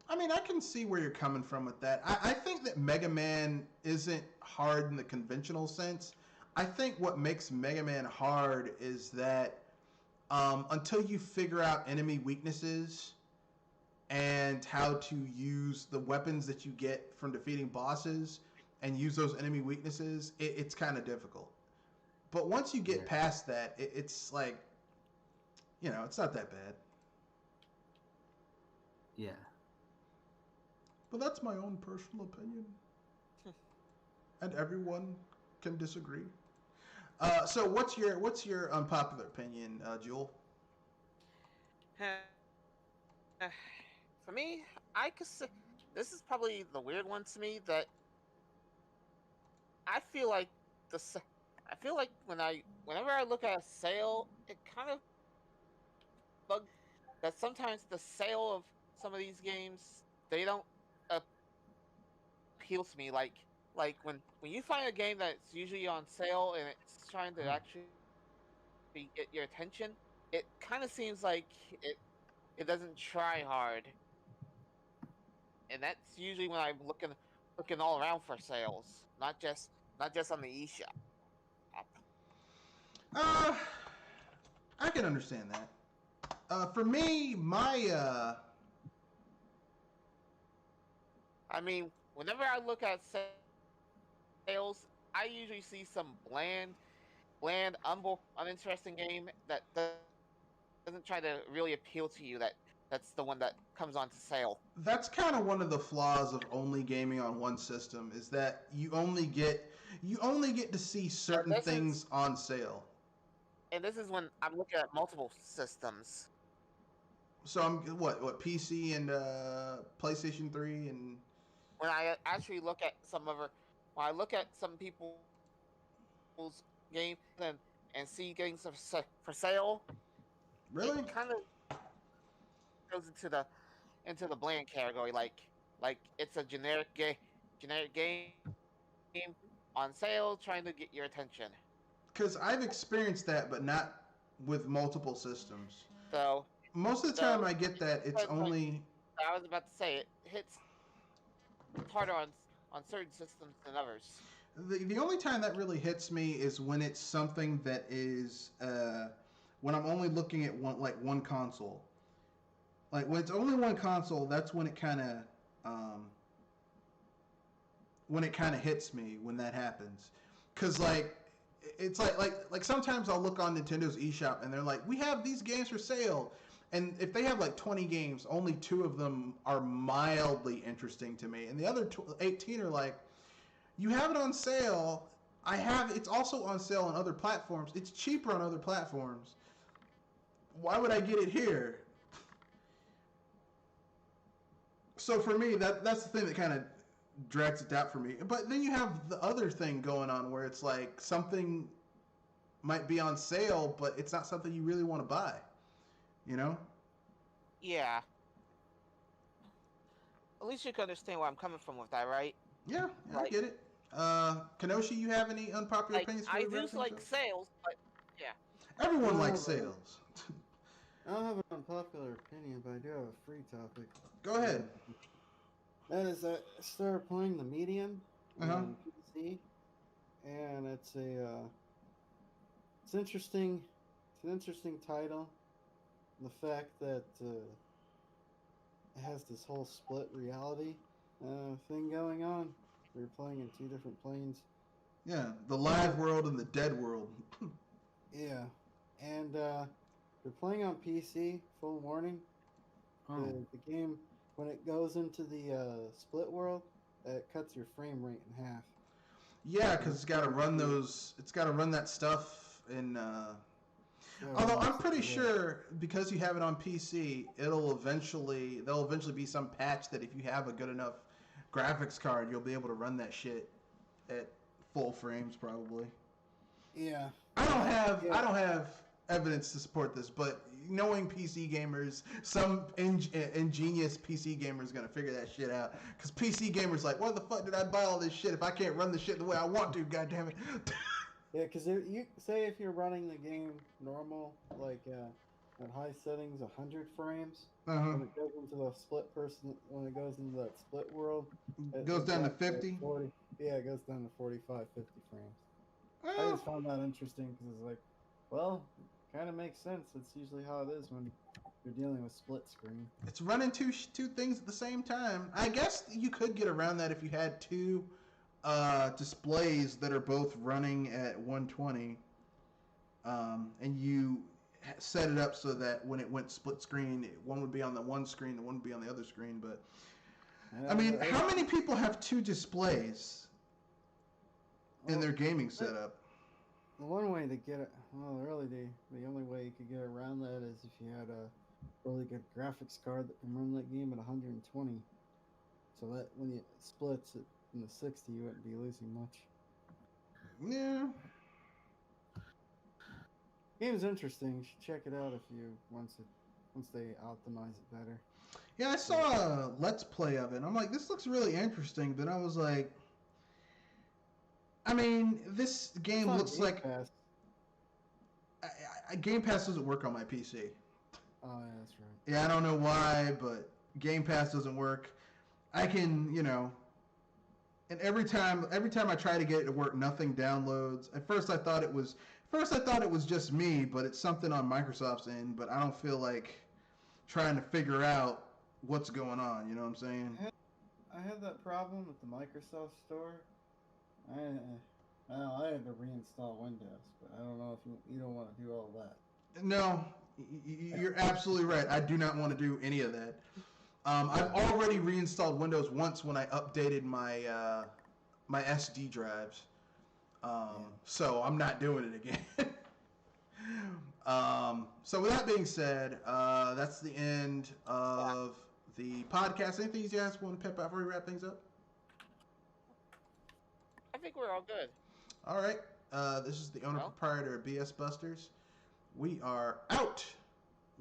I mean, I can see where you're coming from with that. I think that Mega Man isn't hard in the conventional sense. I think what makes Mega Man hard is that until you figure out enemy weaknesses and how to use the weapons that you get from defeating bosses and use those enemy weaknesses, it's kind of difficult. But once you get past that, it's like, it's not that bad. Yeah. But that's my own personal opinion. And everyone can disagree. So what's your unpopular opinion, Jewel? For me, I could say this is probably the weird one to me that I feel like whenever I look at a sale, it kind of bugs that sometimes the sale of some of these games, they don't appeal to me. Like when you find a game that's usually on sale and it's trying to actually get your attention, it kind of seems like it doesn't try hard, and that's usually when I'm looking all around for sales, not just on the eShop. I can understand that. For me, I mean, whenever I look at sales, I usually see some bland, uninteresting game that doesn't try to really appeal to you. That's the one that comes onto sale. that's kind of one of the flaws of only gaming on one system is that you only get to see certain things on sale. And this is when I'm looking at multiple systems. So I'm what PC and PlayStation 3 and When I actually look at when I look at some people's game and see games for sale, really? it kind of goes into the bland category. Like it's a generic game on sale trying to get your attention. Because I've experienced that, but not with multiple systems. So most of the time, I get that it's only. I was about to say it hits harder on certain systems than others. The only time that really hits me is when it's something that is when I'm only looking at one console. Like when it's only one console, that's when it kind of hits me when that happens. Cause it's like sometimes I'll look on Nintendo's eShop and they're like, we have these games for sale. And if they have like 20 games, only 2 of them are mildly interesting to me. And the other 18 are like, you have it on sale. It's also on sale on other platforms. It's cheaper on other platforms. Why would I get it here? So for me, that's the thing that kind of drags it out for me. But then you have the other thing going on where it's like something might be on sale, but it's not something you really want to buy. You know? Yeah. At least you can understand where I'm coming from with that, right? Yeah, I get it. Kenoshi, you have any unpopular opinions? I do like sales, but yeah. Everyone likes sales. I don't have an unpopular opinion, but I do have a free topic. Go ahead. That is, I started playing the Medium on Uh-huh. PC, and it's it's interesting. It's an interesting title. The fact that it has this whole split reality thing going on. We're playing in two different planes. Yeah, the live world and the dead world. Yeah, and you're playing on PC. Full warning: the game, when it goes into the split world, it cuts your frame rate in half. Yeah, because it's got to run those. It's got to run that stuff in. Although I'm pretty sure because you have it on PC, there'll eventually be some patch that if you have a good enough graphics card, you'll be able to run that shit at full frames probably. Yeah. I don't have evidence to support this, but knowing PC gamers, some ingenious PC gamer is gonna figure that shit out. Because PC gamers like, why the fuck did I buy all this shit if I can't run the shit the way I want to? God damn it. Yeah, because you say if you're running the game normal, like at high settings, 100 frames, when it goes into the when it goes into that split world, it goes down to 50. 40. Yeah, it goes down to 45, 50 frames. I just found that interesting because it's like, well, kind of makes sense. It's usually how it is when you're dealing with split screen. It's running two things at the same time. I guess you could get around that if you had two displays that are both running at 120, and you set it up so that when it went split screen, one would be on the one screen, and one would be on the other screen. But I mean, how many people have two displays in their gaming setup? The one way to get it, well, really, the only way you could get around that is if you had a really good graphics card that can run that game at 120. So that when it splits it in the 60, you wouldn't be losing much. Yeah. Game's interesting. You should check it out if you once they optimize it better. Yeah, I saw a Let's Play of it. I'm like, this looks really interesting, but I was like, I mean, this game looks like Game Pass doesn't work on my PC. Oh, yeah, that's right. Yeah, I don't know why, but Game Pass doesn't work. I can, and every time I try to get it to work, nothing downloads. At first I thought it was just me, but it's something on Microsoft's end, but I don't feel like trying to figure out what's going on, you know what I'm saying? I had that problem with the Microsoft Store. I had to reinstall Windows, but I don't know if you don't want to do all that. No, you're absolutely right. I do not want to do any of that. I've already reinstalled Windows once when I updated my my SD drives, so I'm not doing it again. So with that being said, that's the end of the podcast. Anything you guys want to pep out before we wrap things up? I think we're all good. All right. This is the owner proprietor of BS Busters. We are out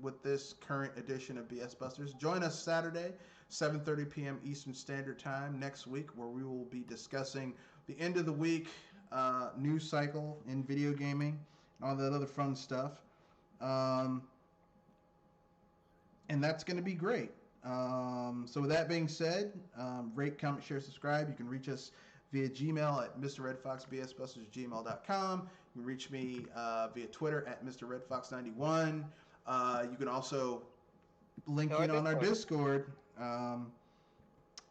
with this current edition of BS Busters. Join us Saturday, 7:30 p.m. Eastern Standard Time next week, where we will be discussing the end of the week news cycle in video gaming and all that other fun stuff. And that's going to be great. So with that being said, rate, comment, share, subscribe. You can reach us via Gmail at mrredfoxbsbuster@gmail.com. You can reach me via Twitter at mrredfox91. You can also link in on our Discord,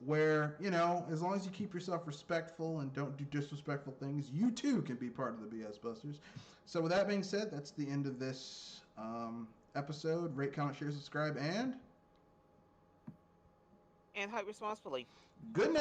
where, as long as you keep yourself respectful and don't do disrespectful things, you too can be part of the BS Busters. So with that being said, that's the end of this episode. Rate, comment, share, subscribe, and hype responsibly. Good night.